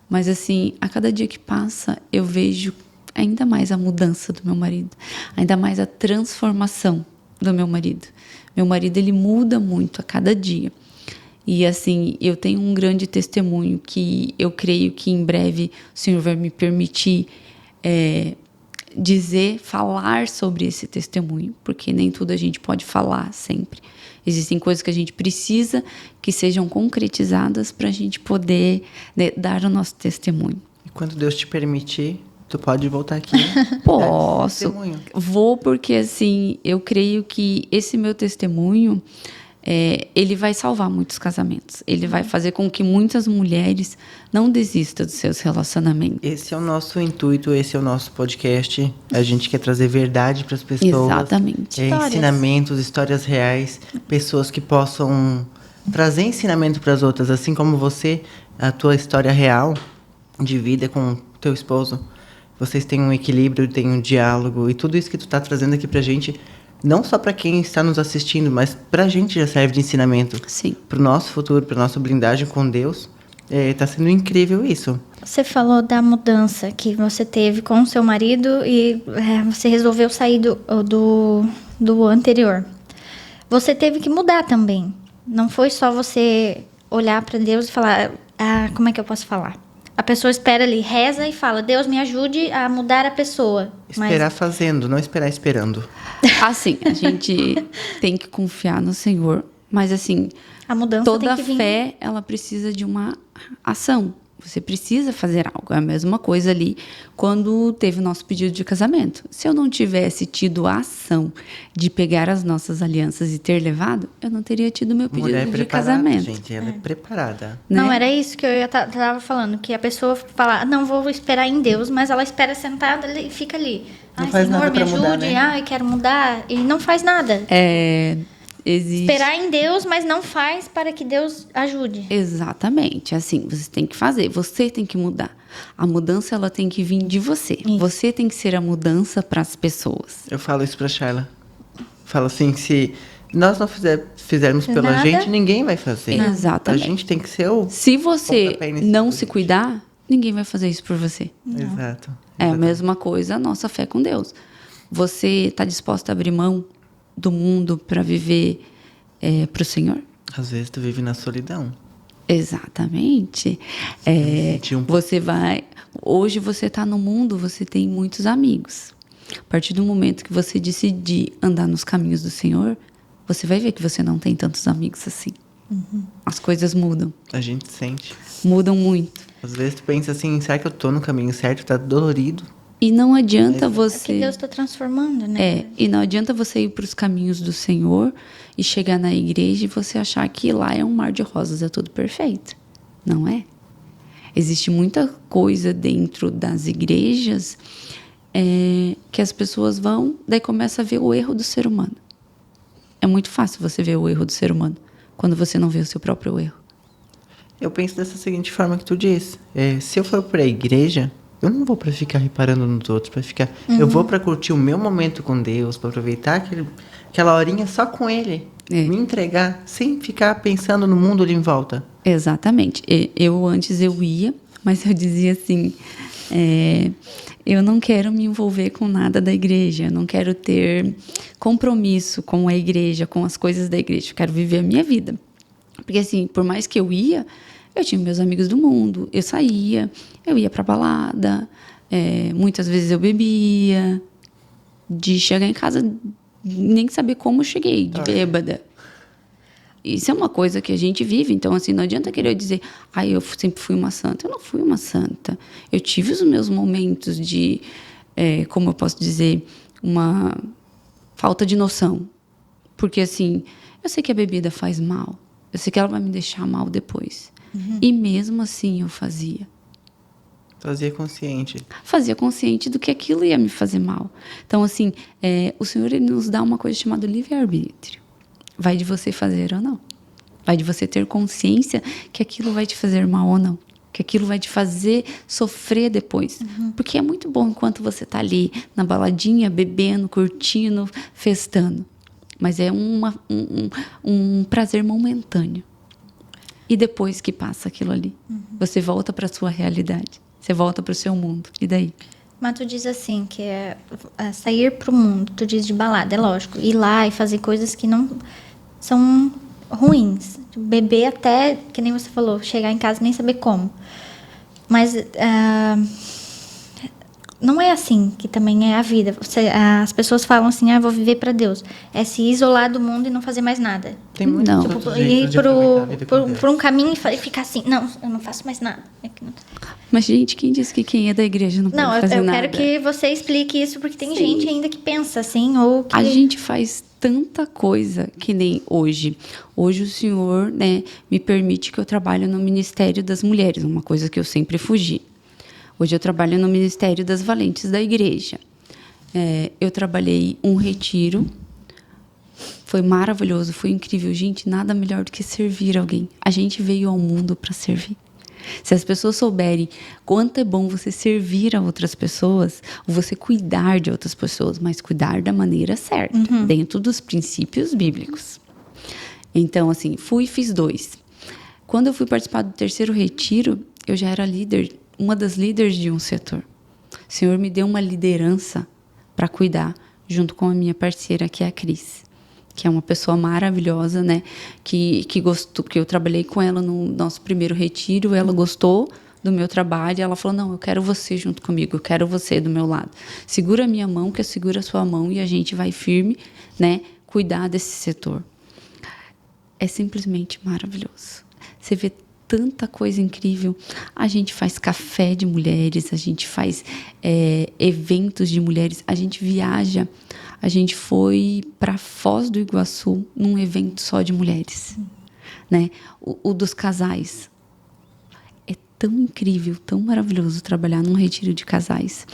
Mas, assim, a cada dia que passa, eu vejo ainda mais a mudança do meu marido, ainda mais a transformação do meu marido. Meu marido, ele muda muito a cada dia. E, assim, eu tenho um grande testemunho que eu creio que em breve o Senhor vai me permitir falar sobre esse testemunho, porque nem tudo a gente pode falar sempre. Existem coisas que a gente precisa que sejam concretizadas para a gente poder, né, dar o nosso testemunho. E quando Deus te permitir, tu pode voltar aqui. Posso. Vou, porque assim, eu creio que esse meu testemunho ele vai salvar muitos casamentos. Ele vai fazer com que muitas mulheres não desistam dos seus relacionamentos. Esse é o nosso intuito, esse é o nosso podcast. A gente quer trazer verdade para as pessoas. Exatamente. Ensinamentos, histórias reais, pessoas que possam trazer ensinamento para as outras, assim como você, a tua história real de vida com o teu esposo. Vocês têm um equilíbrio, têm um diálogo, e tudo isso que tu tá trazendo aqui pra gente, não só para quem está nos assistindo, mas pra gente já serve de ensinamento. Sim. Pro nosso futuro, pra nossa blindagem com Deus. Tá sendo incrível isso. Você falou da mudança que você teve com o seu marido e você resolveu sair do anterior. Você teve que mudar também. Não foi só você olhar para Deus e falar, como é que eu posso falar? A pessoa espera ali, reza e fala, Deus me ajude a mudar a pessoa. Esperar fazendo, não esperar esperando. Assim, a gente tem que confiar no Senhor, mas assim, a mudança toda tem que vir. fé, ela precisa de uma ação. Você precisa fazer algo. É a mesma coisa ali quando teve o nosso pedido de casamento. Se eu não tivesse tido a ação de pegar as nossas alianças e ter levado, eu não teria tido meu pedido Mulher de preparada, casamento. gente, ela é preparada. Né? Não, era isso que eu tava falando, que a pessoa fala, não vou esperar em Deus, mas ela espera sentada e fica ali. Não faz Senhor, nada me pra ajude, mudar, né? quero mudar, e não faz nada. Existe... Esperar em Deus, mas não faz para que Deus ajude. Exatamente, assim, você tem que fazer, você tem que mudar. A mudança, ela tem que vir de você. Isso. Você tem que ser a mudança para as pessoas. Eu falo isso pra Charla. Falo assim, se nós não fizermos pela Nada. gente, ninguém vai fazer. Exatamente. A gente tem que ser o... Se você pontapé inicial não da se gente. cuidar, ninguém vai fazer isso por você. Exato. É a mesma coisa a nossa fé com Deus. Você está disposto a abrir mão do mundo para viver para o Senhor? Às vezes tu vive na solidão. Exatamente. Você vai... Hoje você está no mundo, você tem muitos amigos. A partir do momento que você decidir andar nos caminhos do Senhor, você vai ver que você não tem tantos amigos assim. As coisas mudam. A gente sente. Mudam muito. Às vezes tu pensa assim, será que eu tô no caminho certo? Tá dolorido. E não adianta É você... que Deus está transformando, né? E não adianta você ir para os caminhos do Senhor e chegar na igreja e você achar que lá é um mar de rosas, é tudo perfeito. Não é? Existe muita coisa dentro das igrejas que as pessoas vão, daí começa a ver o erro do ser humano. É muito fácil você ver o erro do ser humano quando você não vê o seu próprio erro. Eu penso dessa seguinte forma que tu disse. Se eu for pra igreja, eu não vou pra ficar reparando nos outros, pra ficar... Eu vou pra curtir o meu momento com Deus, pra aproveitar aquela horinha só com Ele. Me entregar, sem ficar pensando no mundo ali em volta. Exatamente. Antes eu ia, mas eu dizia assim... eu não quero me envolver com nada da igreja, eu não quero ter compromisso com a igreja, com as coisas da igreja. Eu quero viver a minha vida. Porque assim, por mais que eu ia, eu tinha meus amigos do mundo, eu saía, eu ia pra balada, muitas vezes eu bebia, de chegar em casa, nem saber como eu cheguei, de bêbada. Isso é uma coisa que a gente vive, então assim, não adianta querer dizer, eu sempre fui uma santa. Eu não fui uma santa. Eu tive os meus momentos de, como eu posso dizer, uma falta de noção. Porque assim, eu sei que a bebida faz mal, eu sei que ela vai me deixar mal depois. E mesmo assim eu fazia. Fazia consciente. Fazia consciente do que aquilo ia me fazer mal. Então assim, o Senhor ele nos dá uma coisa chamada livre-arbítrio. Vai de você fazer ou não. Vai de você ter consciência que aquilo vai te fazer mal ou não. Que aquilo vai te fazer sofrer depois. Porque é muito bom enquanto você está ali na baladinha, bebendo, curtindo, festando. Mas é um prazer momentâneo. E depois que passa aquilo ali, você volta para a sua realidade. Você volta para o seu mundo. E daí? Mas tu diz assim, que sair pro mundo, tu diz de balada, é lógico. Ir lá e fazer coisas que não são ruins. Beber até, que nem você falou, chegar em casa e nem saber como. Mas não é assim que também é a vida. As pessoas falam assim, vou viver para Deus. É se isolar do mundo e não fazer mais nada. Tem muitos Não. outros Ir jeitos de aproveitar a vida com Deus. por um caminho e ficar assim, não, eu não faço mais nada. Mas, gente, quem disse que quem é da igreja não Não, pode fazer eu nada? quero que você explique isso, porque tem gente ainda que pensa assim, ou que... A gente faz tanta coisa que nem hoje. Hoje o Senhor, né, me permite que eu trabalhe no Ministério das Mulheres, uma coisa que eu sempre fugi. Hoje eu trabalho no Ministério das Valentes da Igreja. Eu trabalhei um retiro, foi maravilhoso, foi incrível. Gente, nada melhor do que servir alguém. A gente veio ao mundo para servir. Se as pessoas souberem quanto é bom você servir a outras pessoas, você cuidar de outras pessoas, mas cuidar da maneira certa, dentro dos princípios bíblicos. Então, assim, fui e fiz 2. Quando eu fui participar do 3º retiro, eu já era líder, uma das líderes de um setor. O Senhor me deu uma liderança para cuidar, junto com a minha parceira, que é a Cris, que é uma pessoa maravilhosa, né? Que gostou, que eu trabalhei com ela no nosso primeiro retiro, ela gostou do meu trabalho, e ela falou: não, eu quero você junto comigo, eu quero você do meu lado. Segura a minha mão, que eu seguro a sua mão, e a gente vai firme, né? Cuidar desse setor. É simplesmente maravilhoso. Você vê tanta coisa incrível. A gente faz café de mulheres, a gente faz eventos de mulheres, a gente viaja. A gente foi para Foz do Iguaçu num evento só de mulheres, né? O dos casais. É tão incrível, tão maravilhoso trabalhar num retiro de casais.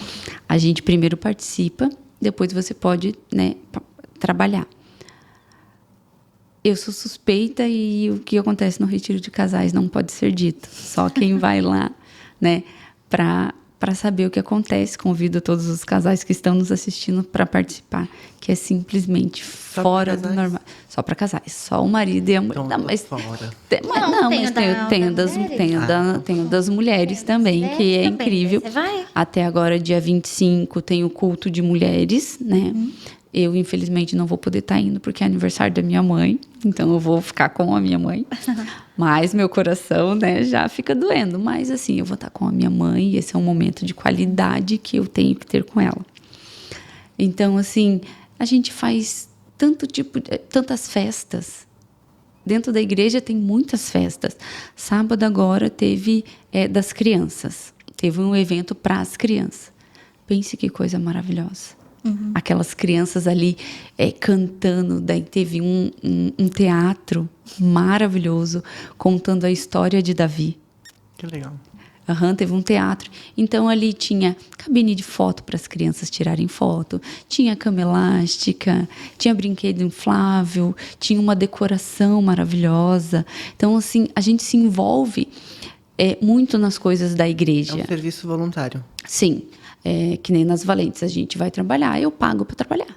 A gente primeiro participa, depois você pode, né, trabalhar. Eu sou suspeita e o que acontece no retiro de casais não pode ser dito. Só quem vai lá, né, para saber o que acontece. Convido todos os casais que estão nos assistindo para participar, que é simplesmente fora do normal. Só para casais. Só o marido e a mulher. Então, não, mas fora. Tenho das mulheres também, que é incrível. Você vai? Até agora, dia 25, tem o culto de mulheres, né? Eu, infelizmente, não vou poder estar indo porque é aniversário da minha mãe. Então, eu vou ficar com a minha mãe. Mas meu coração, né, já fica doendo. Mas, assim, eu vou estar com a minha mãe. E esse é um momento de qualidade que eu tenho que ter com ela. Então, assim, a gente faz tantas festas. Dentro da igreja tem muitas festas. Sábado agora teve das crianças. Teve um evento para as crianças. Pense que coisa maravilhosa. Aquelas crianças ali cantando. Daí teve um teatro maravilhoso contando a história de Davi. Que legal. Teve um teatro. Então ali tinha cabine de foto para as crianças tirarem foto, tinha cama elástica, tinha brinquedo inflável, tinha uma decoração maravilhosa. Então, assim, a gente se envolve muito nas coisas da igreja. É um serviço voluntário. Sim. Que nem nas Valentes, a gente vai trabalhar, eu pago para trabalhar.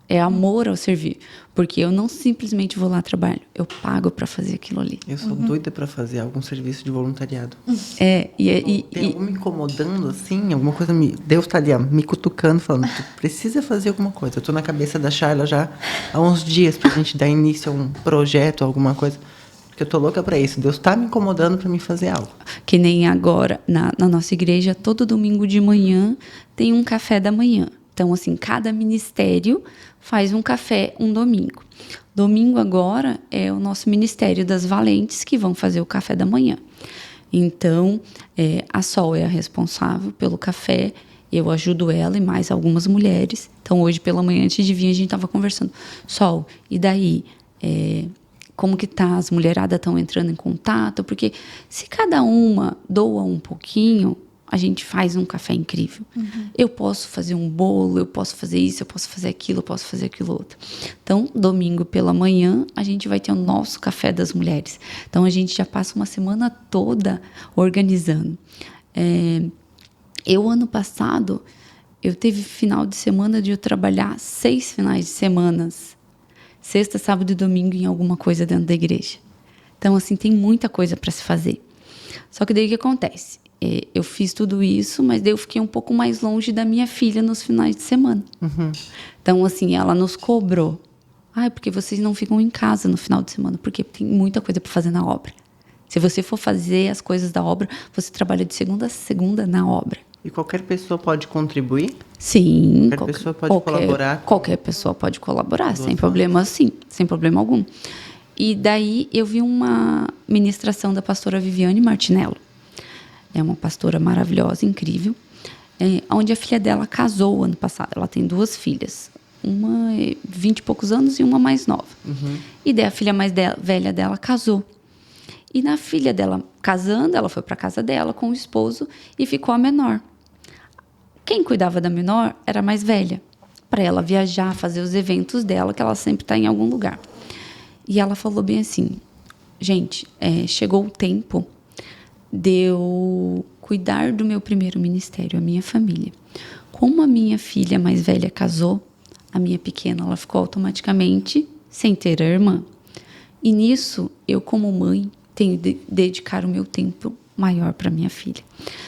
É amor ao servir. Porque eu não simplesmente vou lá trabalho, eu pago para fazer aquilo ali. Eu sou doida para fazer algum serviço de voluntariado. Tem algo me incomodando, assim, alguma coisa Deus tá ali, ó, me cutucando, falando, tu precisa fazer alguma coisa. Eu tô na cabeça da Charla já há uns dias pra gente dar início a um projeto, alguma coisa. Porque eu tô louca para isso. Deus tá me incomodando para me fazer algo. Que nem agora, na nossa igreja, todo domingo de manhã tem um café da manhã. Então, assim, cada ministério faz um café um domingo. Domingo agora é o nosso Ministério das Valentes que vão fazer o café da manhã. Então, a Sol é a responsável pelo café. Eu ajudo ela e mais algumas mulheres. Então, hoje pela manhã, antes de vir, a gente estava conversando. Sol, e daí? Como que tá? As mulheradas estão entrando em contato? Porque se cada uma doa um pouquinho, a gente faz um café incrível. Eu posso fazer um bolo, eu posso fazer isso, eu posso fazer aquilo, eu posso fazer aquilo outro. Então, domingo pela manhã, a gente vai ter o nosso café das mulheres. Então, a gente já passa uma semana toda organizando. Ano passado, eu teve final de semana de eu trabalhar 6 finais de semana. Sexta, sábado e domingo em alguma coisa dentro da igreja. Então, assim, tem muita coisa para se fazer. Só que daí o que acontece? Eu fiz tudo isso, mas daí eu fiquei um pouco mais longe da minha filha nos finais de semana. Então, assim, ela nos cobrou. Porque vocês não ficam em casa no final de semana, porque tem muita coisa para fazer na obra. Se você for fazer as coisas da obra, você trabalha de segunda a segunda na obra. E qualquer pessoa pode contribuir? Sim. Qualquer pessoa pode colaborar? Qualquer pessoa pode colaborar, sem problema, sim, sem problema algum. E daí eu vi uma ministração da pastora Viviane Martinello. é uma pastora maravilhosa, incrível, onde a filha dela casou ano passado. Ela tem 2 filhas, uma 20 e poucos anos e uma mais nova. E daí a filha mais velha dela casou. E na filha dela casando, ela foi para casa dela com o esposo e ficou a menor. Quem cuidava da menor era a mais velha, para ela viajar, fazer os eventos dela, que ela sempre está em algum lugar. E ela falou bem assim, gente, chegou o tempo de eu cuidar do meu primeiro ministério, a minha família. Como a minha filha mais velha casou, a minha pequena ela ficou automaticamente sem ter a irmã. E nisso, eu como mãe, tenho de dedicar o meu tempo maior para minha filha.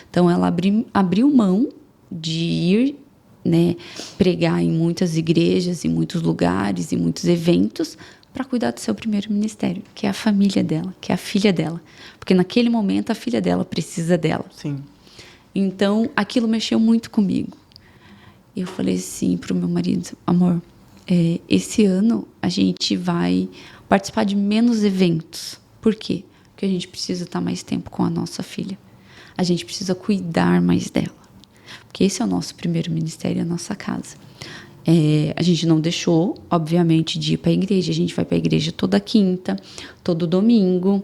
Então, ela abriu mão de ir, né, pregar em muitas igrejas, em muitos lugares, em muitos eventos, para cuidar do seu primeiro ministério, que é a família dela, que é a filha dela. Porque naquele momento, a filha dela precisa dela. Sim. Então, aquilo mexeu muito comigo. Eu falei assim para o meu marido, amor, esse ano a gente vai participar de menos eventos. Por quê? Porque a gente precisa estar mais tempo com a nossa filha. A gente precisa cuidar mais dela. Porque esse é o nosso primeiro ministério, a nossa casa. A gente não deixou, obviamente, de ir para a igreja. A gente vai para a igreja toda quinta, todo domingo.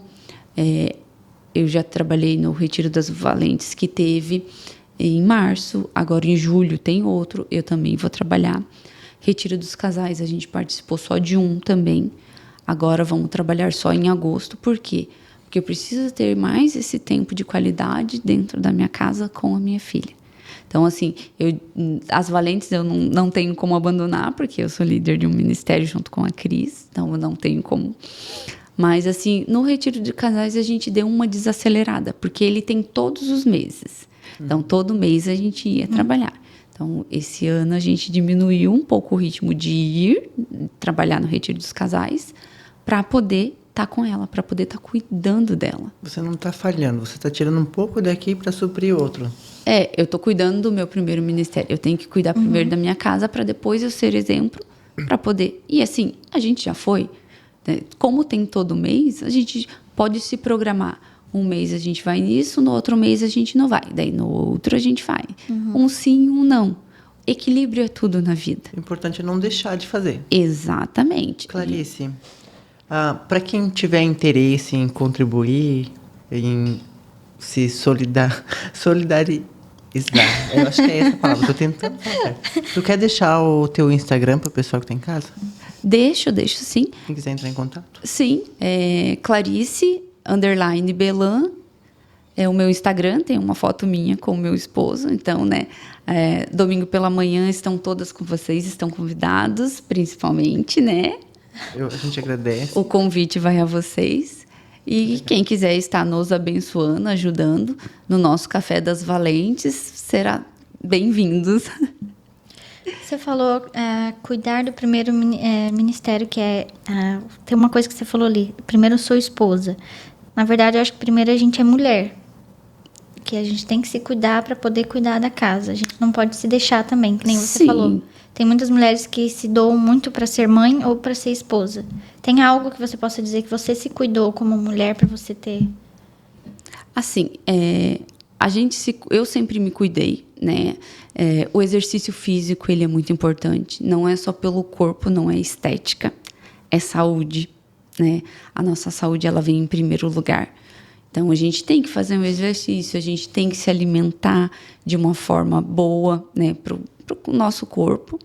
Eu já trabalhei no Retiro das Valentes, que teve em março. Agora, em julho, tem outro. Eu também vou trabalhar. Retiro dos Casais, a gente participou só de um também. Agora, vamos trabalhar só em agosto. Por quê? Porque eu preciso ter mais esse tempo de qualidade dentro da minha casa com a minha filha. Então, assim, as Valentes eu não tenho como abandonar, porque eu sou líder de um ministério junto com a Cris, então eu não tenho como. Mas, assim, no Retiro de Casais a gente deu uma desacelerada, porque ele tem todos os meses. Então, todo mês a gente ia trabalhar. Então, esse ano a gente diminuiu um pouco o ritmo de ir trabalhar no Retiro dos Casais para poder estar com ela, para poder estar cuidando dela. Você não está falhando, você está tirando um pouco daqui para suprir outro. Eu estou cuidando do meu primeiro ministério. Eu tenho que cuidar primeiro da minha casa para depois eu ser exemplo para poder... E assim, a gente já foi. Né? Como tem todo mês, a gente pode se programar. Um mês a gente vai nisso, no outro mês a gente não vai. Daí no outro a gente vai. Um sim, um não. Equilíbrio é tudo na vida. O importante é não deixar de fazer. Exatamente. Clarice, para quem tiver interesse em contribuir, em se solidarizar, eu acho que é essa a palavra, tô tentando falar. Tu quer deixar o teu Instagram para o pessoal que tá em casa? Deixo sim. Quem quiser entrar em contato? Sim, Clarice_Belan é o meu Instagram, tem uma foto minha com o meu esposo, então, né, domingo pela manhã estão todas com vocês, estão convidados, principalmente, né? A gente agradece. O convite vai a vocês. E quem quiser estar nos abençoando, ajudando no nosso Café das Valentes, será bem-vindos. Você falou cuidar do primeiro ministério, que tem uma coisa que você falou ali. Primeiro, eu sou esposa. Na verdade, eu acho que primeiro a gente é mulher. Que a gente tem que se cuidar para poder cuidar da casa. A gente não pode se deixar também, que nem você falou. Tem muitas mulheres que se doam muito para ser mãe ou para ser esposa. Tem algo que você possa dizer que você se cuidou como mulher para você ter? Assim, eu sempre me cuidei, né? O exercício físico, ele é muito importante. Não é só pelo corpo, não é estética. É saúde, né? A nossa saúde, ela vem em primeiro lugar. Então, a gente tem que fazer um exercício, a gente tem que se alimentar de uma forma boa, né, para o nosso corpo.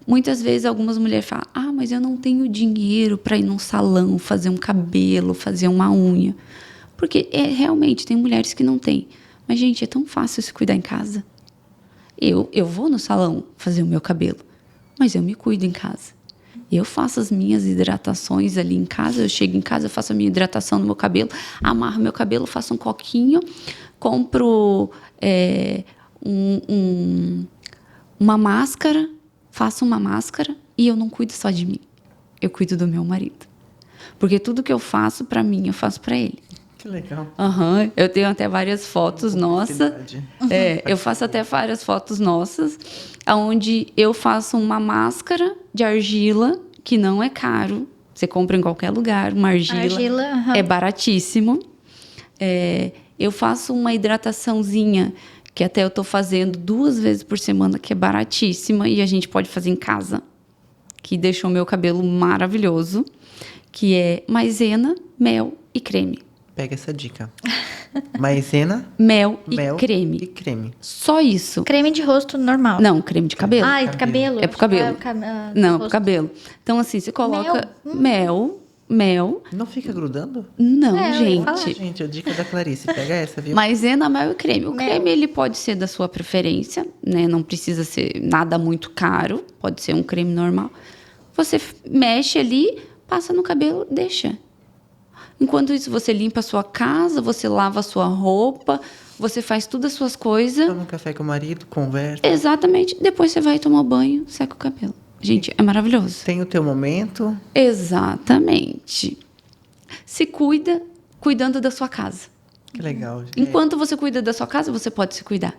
Muitas vezes, algumas mulheres falam, mas eu não tenho dinheiro para ir num salão, fazer um cabelo, fazer uma unha. Porque, realmente, tem mulheres que não têm. Mas, gente, é tão fácil se cuidar em casa. Eu vou no salão fazer o meu cabelo, mas eu me cuido em casa. Eu faço as minhas hidratações ali em casa. Eu chego em casa, eu faço a minha hidratação no meu cabelo, amarro meu cabelo, faço um coquinho, compro uma máscara, faço uma máscara e eu não cuido só de mim. Eu cuido do meu marido. Porque tudo que eu faço para mim, eu faço para ele. Que legal. Eu tenho até várias fotos nossas. Eu faço até várias fotos nossas, onde eu faço uma máscara de argila, que não é caro. Você compra em qualquer lugar, uma argila. É baratíssimo. Eu faço uma hidrataçãozinha, que até eu tô fazendo 2 vezes por semana, que é baratíssima, e a gente pode fazer em casa, que deixou meu cabelo maravilhoso, que é maisena, mel e creme. Pega essa dica. Maisena, Mel e creme. creme. Só isso. Creme de rosto normal. Não, creme de cabelo. Ah, é de cabelo? É pro cabelo. Não, é pro rosto. cabelo. Então, assim, você coloca mel. Não fica grudando? Não, É, eu ia falar. Gente, a dica da Clarice. Pega essa, viu? Maisena, mel e creme. O Mel. creme, ele pode ser da sua preferência, né? Não precisa ser nada muito caro. Pode ser um creme normal. Você mexe ali, passa no cabelo, deixa. Enquanto isso, você limpa a sua casa, você lava a sua roupa, você faz todas as suas coisas. Toma um café com o marido, conversa. Exatamente. Depois você vai tomar banho, seca o cabelo. Gente, é maravilhoso. Tem o teu momento. Exatamente. Se cuida, cuidando da sua casa. Que legal. Enquanto você cuida da sua casa, você pode se cuidar.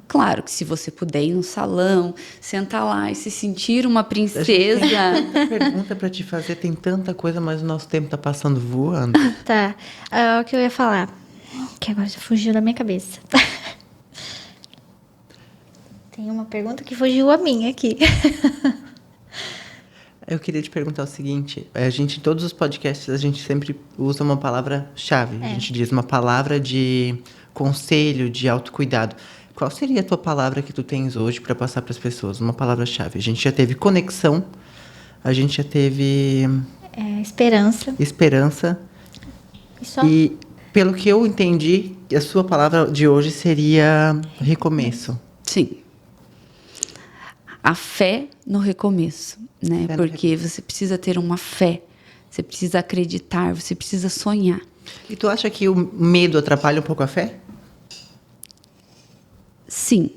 Claro que se você puder ir no salão, sentar lá e se sentir uma princesa. Tanta pergunta pra te fazer, tem tanta coisa, mas o nosso tempo tá passando voando. Tá. O que eu ia falar? Que agora já fugiu da minha cabeça. Tem uma pergunta que fugiu a minha aqui. Eu queria te perguntar o seguinte: em todos os podcasts, a gente sempre usa uma palavra-chave. A gente diz uma palavra de conselho, de autocuidado. Qual seria a tua palavra que tu tens hoje para passar para as pessoas? Uma palavra-chave. A gente já teve conexão, a gente já teve Esperança. esperança. E só E, pelo que eu entendi, a sua palavra de hoje seria recomeço. Sim. A fé no recomeço, né? Fé no Porque você precisa ter uma fé, você precisa acreditar, você precisa sonhar. E tu acha que o medo atrapalha um pouco a fé? Sim.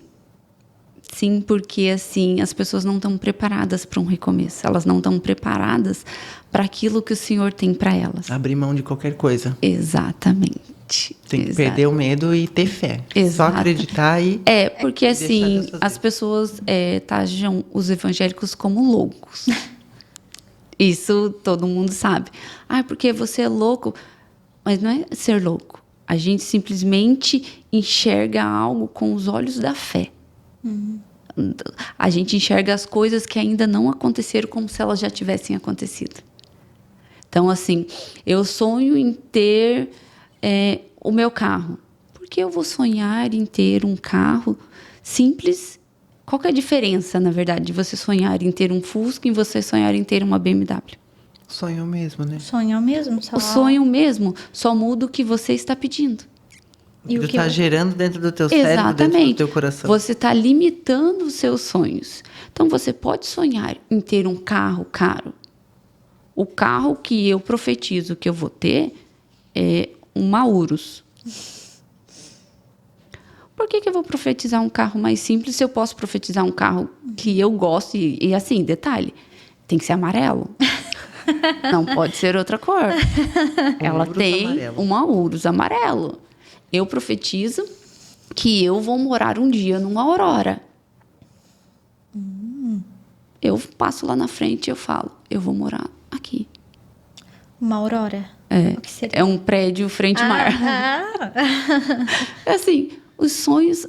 Sim, porque assim, as pessoas não estão preparadas para um recomeço. Elas não estão preparadas para aquilo que o Senhor tem para elas. Abrir mão de qualquer coisa. Exatamente. Tem que perder o medo e ter fé. Só Exato. acreditar e... Porque deixar assim, Deus fazer. as pessoas taxam os evangélicos como loucos. Isso todo mundo sabe. Porque você é louco. Mas não é ser louco. A gente simplesmente enxerga algo com os olhos da fé. A gente enxerga as coisas que ainda não aconteceram como se elas já tivessem acontecido. Então, assim, eu sonho em ter o meu carro. Por que eu vou sonhar em ter um carro simples? Qual que é a diferença, na verdade, de você sonhar em ter um Fusca e você sonhar em ter uma BMW? Sonho mesmo, né? sonho mesmo. Só... O sonho mesmo só muda o que você está pedindo. E tu o que tá gerando dentro do teu cérebro, dentro do teu coração. Você está limitando os seus sonhos. Então, você pode sonhar em ter um carro caro. O carro que eu profetizo que eu vou ter é um Urus. Por que eu vou profetizar um carro mais simples se eu posso profetizar um carro que eu gosto? E assim, detalhe, tem que ser amarelo. Não pode ser outra cor. Ela Urus tem amarelo. uma Urus amarelo. Eu profetizo que eu vou morar um dia numa Aurora. Eu passo lá na frente e eu falo, eu vou morar aqui. Uma aurora. O que seria? É um prédio frente-mar. Assim, os sonhos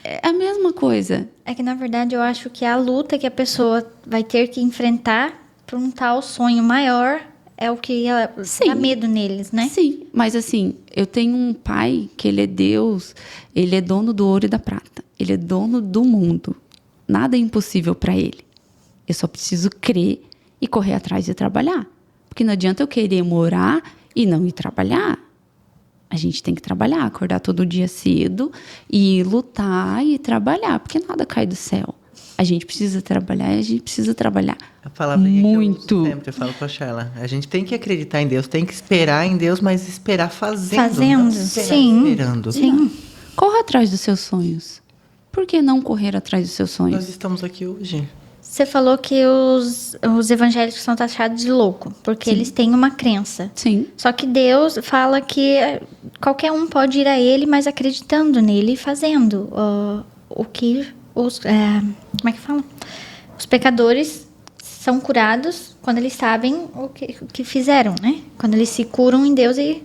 é a mesma coisa. É que, na verdade, eu acho que a luta que a pessoa vai ter que enfrentar para um tal sonho maior é o que Sim. dá medo neles, né? Sim, mas assim, eu tenho um pai que ele é Deus, ele é dono do ouro e da prata. Ele é dono do mundo. Nada é impossível para ele. Eu só preciso crer e correr atrás de trabalhar. Porque não adianta eu querer morar e não ir trabalhar. A gente tem que trabalhar, acordar todo dia cedo e lutar e trabalhar, porque nada cai do céu. A gente precisa trabalhar e a gente precisa trabalhar A palavra muito. que eu uso sempre, eu falo com a Sheila. A gente tem que acreditar em Deus, tem que esperar em Deus, mas esperar fazendo. Fazendo, não esperar sim. esperando. Sim. Corra atrás dos seus sonhos. Por que não correr atrás dos seus sonhos? Nós estamos aqui hoje. Você falou que os evangélicos são taxados de louco, porque eles têm uma crença. Sim, Só que Deus fala que qualquer um pode ir a Ele, mas acreditando nele e fazendo o que como é que fala? Os pecadores são curados quando eles sabem o que fizeram, né? Quando eles se curam em Deus e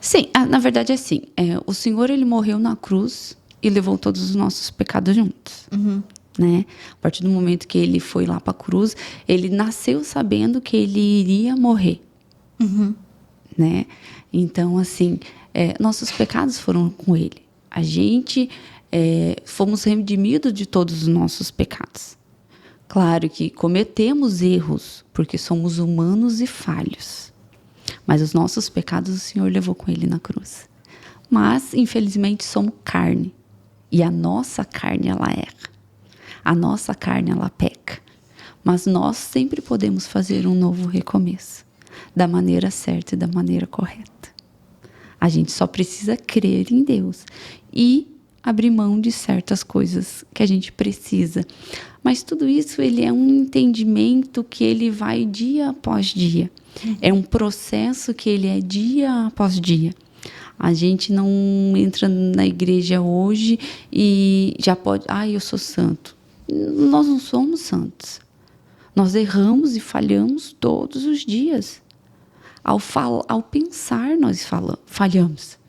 Sim, na verdade é assim. O Senhor, ele morreu na cruz e levou todos os nossos pecados juntos. Né? A partir do momento que ele foi lá para a cruz, ele nasceu sabendo que ele iria morrer. Né? Então, assim, nossos pecados foram com ele. A gente fomos redimidos de todos os nossos pecados. Claro que cometemos erros, porque somos humanos e falhos. Mas os nossos pecados o Senhor levou com ele na cruz. Mas, infelizmente, somos carne. E a nossa carne, ela erra. A nossa carne, ela peca. Mas nós sempre podemos fazer um novo recomeço. Da maneira certa e da maneira correta. A gente só precisa crer em Deus. E abrir mão de certas coisas que a gente precisa. Mas tudo isso, ele é um entendimento que ele vai dia após dia. É um processo que ele é dia após dia. A gente não entra na igreja hoje e já pode... eu sou santo. Nós não somos santos. Nós erramos e falhamos todos os dias. Ao pensar, nós falhamos.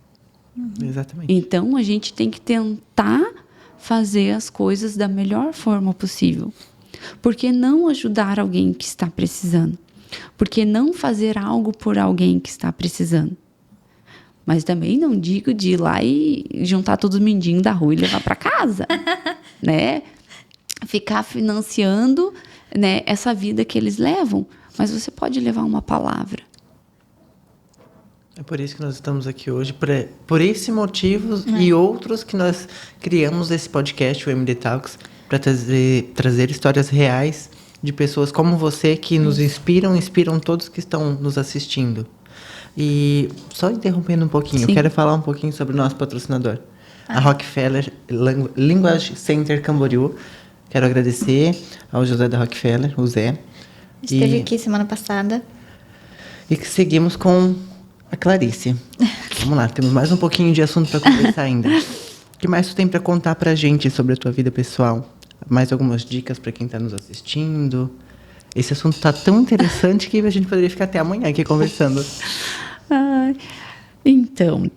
Exatamente. Então, a gente tem que tentar fazer as coisas da melhor forma possível. Por que não ajudar alguém que está precisando? Por que não fazer algo por alguém que está precisando? Mas também não digo de ir lá e juntar todos os mendigos da rua e levar para casa. Né? Ficar financiando, né, essa vida que eles levam. Mas você pode levar uma palavra. É por isso que nós estamos aqui hoje, por esse motivo e outros que nós criamos esse podcast, o MD Talks, para trazer histórias reais de pessoas como você que nos inspiram todos que estão nos assistindo. E só interrompendo um pouquinho, eu quero falar um pouquinho sobre o nosso patrocinador, a Rockefeller Language Center Camboriú. Quero agradecer ao José da Rockefeller, o Zé. Esteve aqui semana passada. E que seguimos com a Clarice. Vamos lá, temos mais um pouquinho de assunto para conversar ainda. O que mais tu tem para contar pra gente sobre a tua vida pessoal? Mais algumas dicas para quem está nos assistindo? Esse assunto tá tão interessante que a gente poderia ficar até amanhã aqui conversando. Então,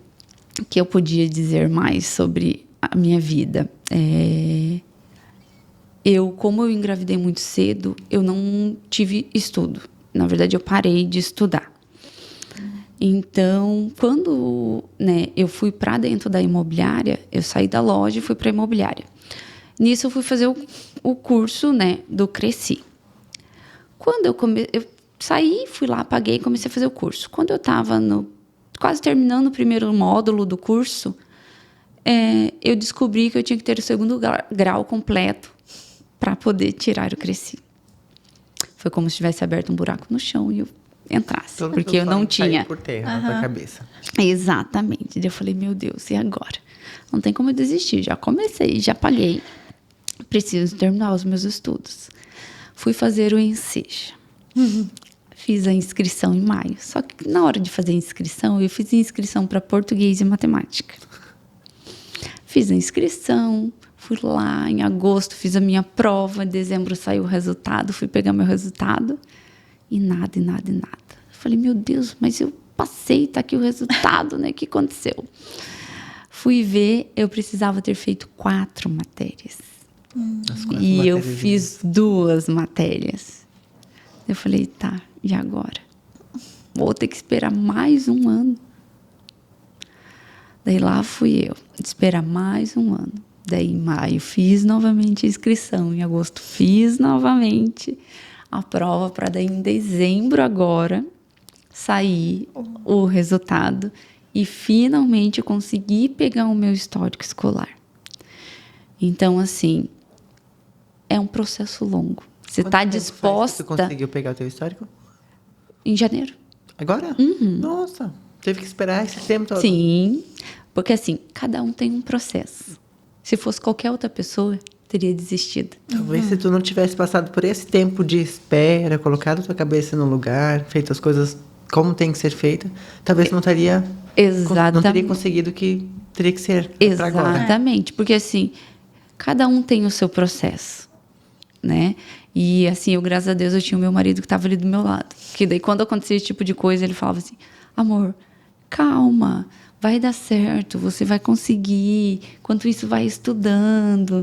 o que eu podia dizer mais sobre a minha vida? Como eu engravidei muito cedo, eu não tive estudo. Na verdade, eu parei de estudar. Então, quando eu fui para dentro da imobiliária, eu saí da loja e fui para a imobiliária. Nisso, eu fui fazer o curso do Cresci. Quando eu saí, fui lá, paguei e comecei a fazer o curso. Quando eu estava quase terminando o primeiro módulo do curso, eu descobri que eu tinha que ter o segundo grau completo para poder tirar o Cresci. Foi como se tivesse aberto um buraco no chão e eu entrasse, porque eu não tinha. Por terra, na tua cabeça. Exatamente. Eu falei, meu Deus, e agora? Não tem como eu desistir. Já comecei, já paguei. Preciso terminar os meus estudos. Fui fazer o Enseja. Fiz a inscrição em maio. Só que na hora de fazer a inscrição, eu fiz a inscrição para português e matemática. Fiz a inscrição, fui lá em agosto, fiz a minha prova, em dezembro saiu o resultado, fui pegar meu resultado e nada. Falei, meu Deus, mas eu passei, tá aqui o resultado, né? O que aconteceu? Fui ver, eu precisava ter feito 4 matérias. E eu fiz 2 matérias. Eu falei, tá, e agora? Vou ter que esperar mais um ano. Daí lá fui eu, esperar mais um ano. Daí em maio fiz novamente a inscrição, em agosto fiz novamente a prova para daí em dezembro agora sair o resultado e finalmente eu consegui pegar o meu histórico escolar. Então, assim, é um processo longo. Você está disposta... Você conseguiu pegar o teu histórico? Em janeiro. Agora? Nossa, teve que esperar esse tempo todo. Sim, porque assim, cada um tem um processo. Se fosse qualquer outra pessoa, teria desistido. Talvez se tu não tivesse passado por esse tempo de espera, colocado tua cabeça no lugar, feito as coisas como tem que ser feita, talvez não teria conseguido o que teria que ser para agora. Exatamente, porque assim, cada um tem o seu processo, né? E assim, graças a Deus, eu tinha o meu marido que estava ali do meu lado. Que daí, quando acontecia esse tipo de coisa, ele falava assim, amor, calma, vai dar certo, você vai conseguir. Enquanto isso, vai estudando.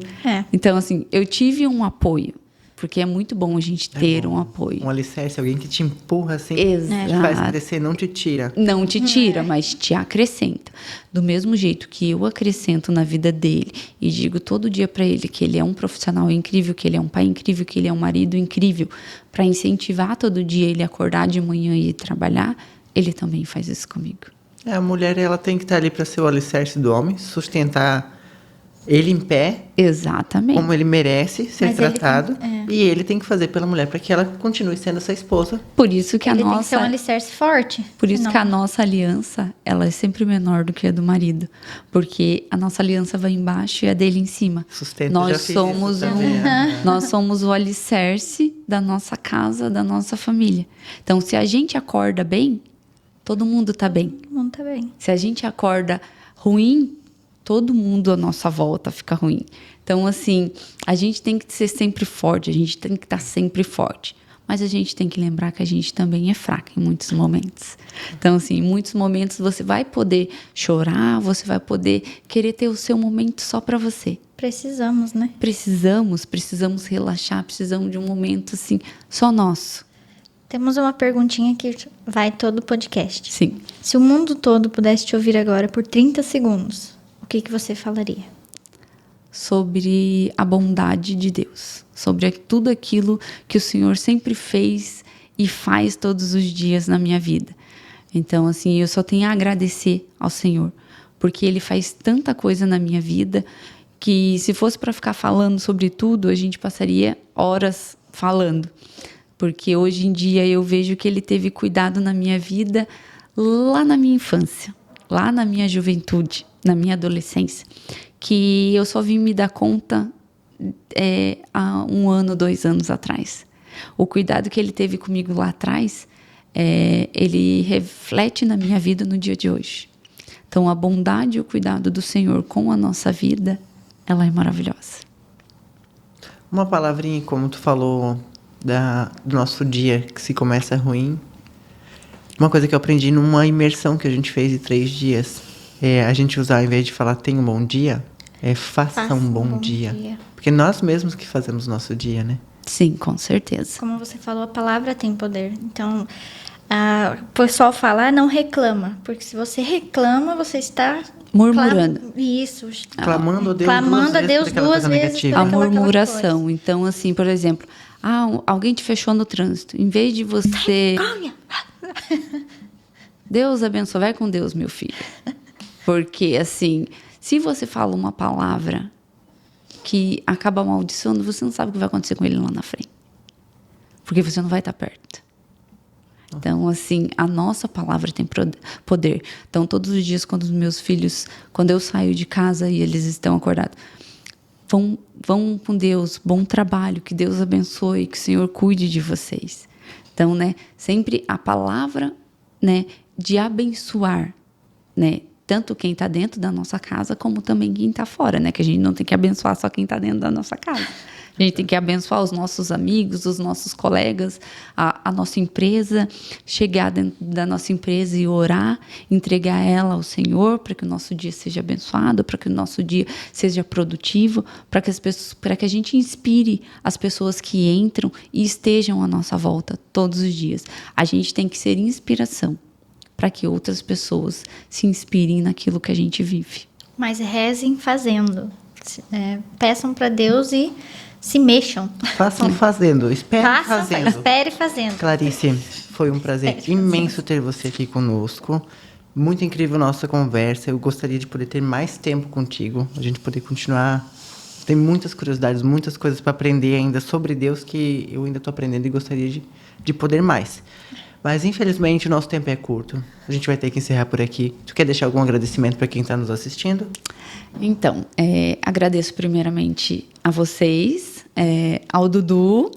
Então, assim, eu tive um apoio. Porque é muito bom a gente ter um apoio. Um alicerce, alguém que te empurra assim, Exato. te faz crescer, não te tira. Não te tira, mas te acrescenta. Do mesmo jeito que eu acrescento na vida dele e digo todo dia para ele que ele é um profissional incrível, que ele é um pai incrível, que ele é um marido incrível, para incentivar todo dia ele a acordar de manhã e ir trabalhar, ele também faz isso comigo. A mulher, ela tem que estar ali para ser o alicerce do homem, sustentar ele em pé, Exatamente. como ele merece ser Mas ele tratado, tem- e ele tem que fazer pela mulher para que ela continue sendo essa esposa. Por isso que Ele tem que ser um alicerce forte. Por isso senão- que a nossa aliança, ela é sempre menor do que a do marido. Porque a nossa aliança vai embaixo e a dele em cima. Sustento, Nós já fiz somos isso também, nós somos o alicerce da nossa casa, da nossa família. Então, se a gente acorda bem, todo mundo tá bem. Todo mundo tá bem. Se a gente acorda ruim, todo mundo à nossa volta fica ruim. Então, assim, a gente tem que ser sempre forte, a gente tem que estar sempre forte. Mas a gente tem que lembrar que a gente também é fraca em muitos momentos. Então, assim, em muitos momentos você vai poder chorar, você vai poder querer ter o seu momento só para você. Precisamos, né? Precisamos relaxar, precisamos de um momento, assim, só nosso. Temos uma perguntinha que vai todo o podcast. Sim. Se o mundo todo pudesse te ouvir agora por 30 segundos, o que você falaria? Sobre a bondade de Deus, sobre tudo aquilo que o Senhor sempre fez e faz todos os dias na minha vida. Então, assim, eu só tenho a agradecer ao Senhor, porque Ele faz tanta coisa na minha vida que se fosse para ficar falando sobre tudo, a gente passaria horas falando. Porque hoje em dia eu vejo que Ele teve cuidado na minha vida lá na minha infância, lá na minha juventude, na minha adolescência, que eu só vim me dar conta há 1 ano, 2 anos atrás. O cuidado que Ele teve comigo lá atrás, Ele reflete na minha vida no dia de hoje. Então, a bondade e o cuidado do Senhor com a nossa vida, ela é maravilhosa. Uma palavrinha, como tu falou, do nosso dia, que se começa ruim. Uma coisa que eu aprendi numa imersão que a gente fez de 3 dias, a gente usar, ao invés de falar tenha um bom dia, faça um bom dia. Porque nós mesmos que fazemos o nosso dia, né? Sim, com certeza. Como você falou, a palavra tem poder. Então, o pessoal fala, não reclama. Porque se você reclama, você está... Murmurando. Isso. Clamando a Deus Clamando a Deus por aquela duas coisa vezes negativa. por A aquela murmuração. coisa. Então, assim, por exemplo, alguém te fechou no trânsito. Em vez de você... Deus abençoe, vai com Deus, meu filho. Porque, assim, se você fala uma palavra que acaba amaldiçoando, você não sabe o que vai acontecer com ele lá na frente. Porque você não vai estar perto. Então, assim, a nossa palavra tem poder. Então, todos os dias, quando os meus filhos, quando eu saio de casa e eles estão acordados, vão com Deus, bom trabalho, que Deus abençoe, que o Senhor cuide de vocês. Então, né, sempre a palavra, né, de abençoar, né, tanto quem está dentro da nossa casa, como também quem está fora, né, que a gente não tem que abençoar só quem está dentro da nossa casa. A gente tem que abençoar os nossos amigos, os nossos colegas, a nossa empresa, chegar dentro da nossa empresa e orar, entregar ela ao Senhor para que o nosso dia seja abençoado, para que o nosso dia seja produtivo, para que a gente inspire as pessoas que entram e estejam à nossa volta todos os dias. A gente tem que ser inspiração para que outras pessoas se inspirem naquilo que a gente vive. Mas rezem fazendo. Peçam para Deus e se mexam. Façam fazendo, fazendo. Espere fazendo. Clarice, foi um prazer imenso ter você aqui conosco. Muito incrível nossa conversa. Eu gostaria de poder ter mais tempo contigo. A gente poder continuar. Tem muitas curiosidades, muitas coisas para aprender ainda sobre Deus que eu ainda estou aprendendo e gostaria de poder mais. Mas, infelizmente, o nosso tempo é curto. A gente vai ter que encerrar por aqui. Tu quer deixar algum agradecimento para quem está nos assistindo? Então, agradeço primeiramente a vocês, ao Dudu,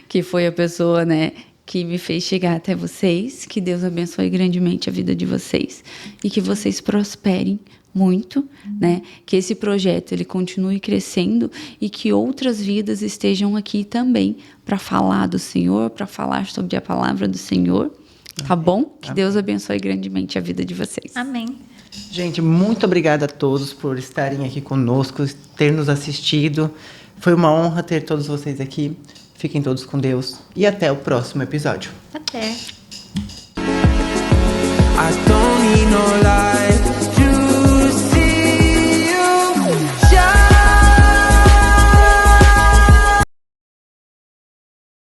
que foi a pessoa, né, que me fez chegar até vocês. Que Deus abençoe grandemente a vida de vocês e que vocês prosperem muito, né? Que esse projeto ele continue crescendo e que outras vidas estejam aqui também para falar do Senhor, para falar sobre a palavra do Senhor Tá bom? Que Deus abençoe grandemente a vida de vocês. Amém. Gente, muito obrigada a todos por estarem aqui conosco, ter nos assistido. Foi uma honra ter todos vocês aqui. Fiquem todos com Deus e até o próximo episódio. Até. I don't need no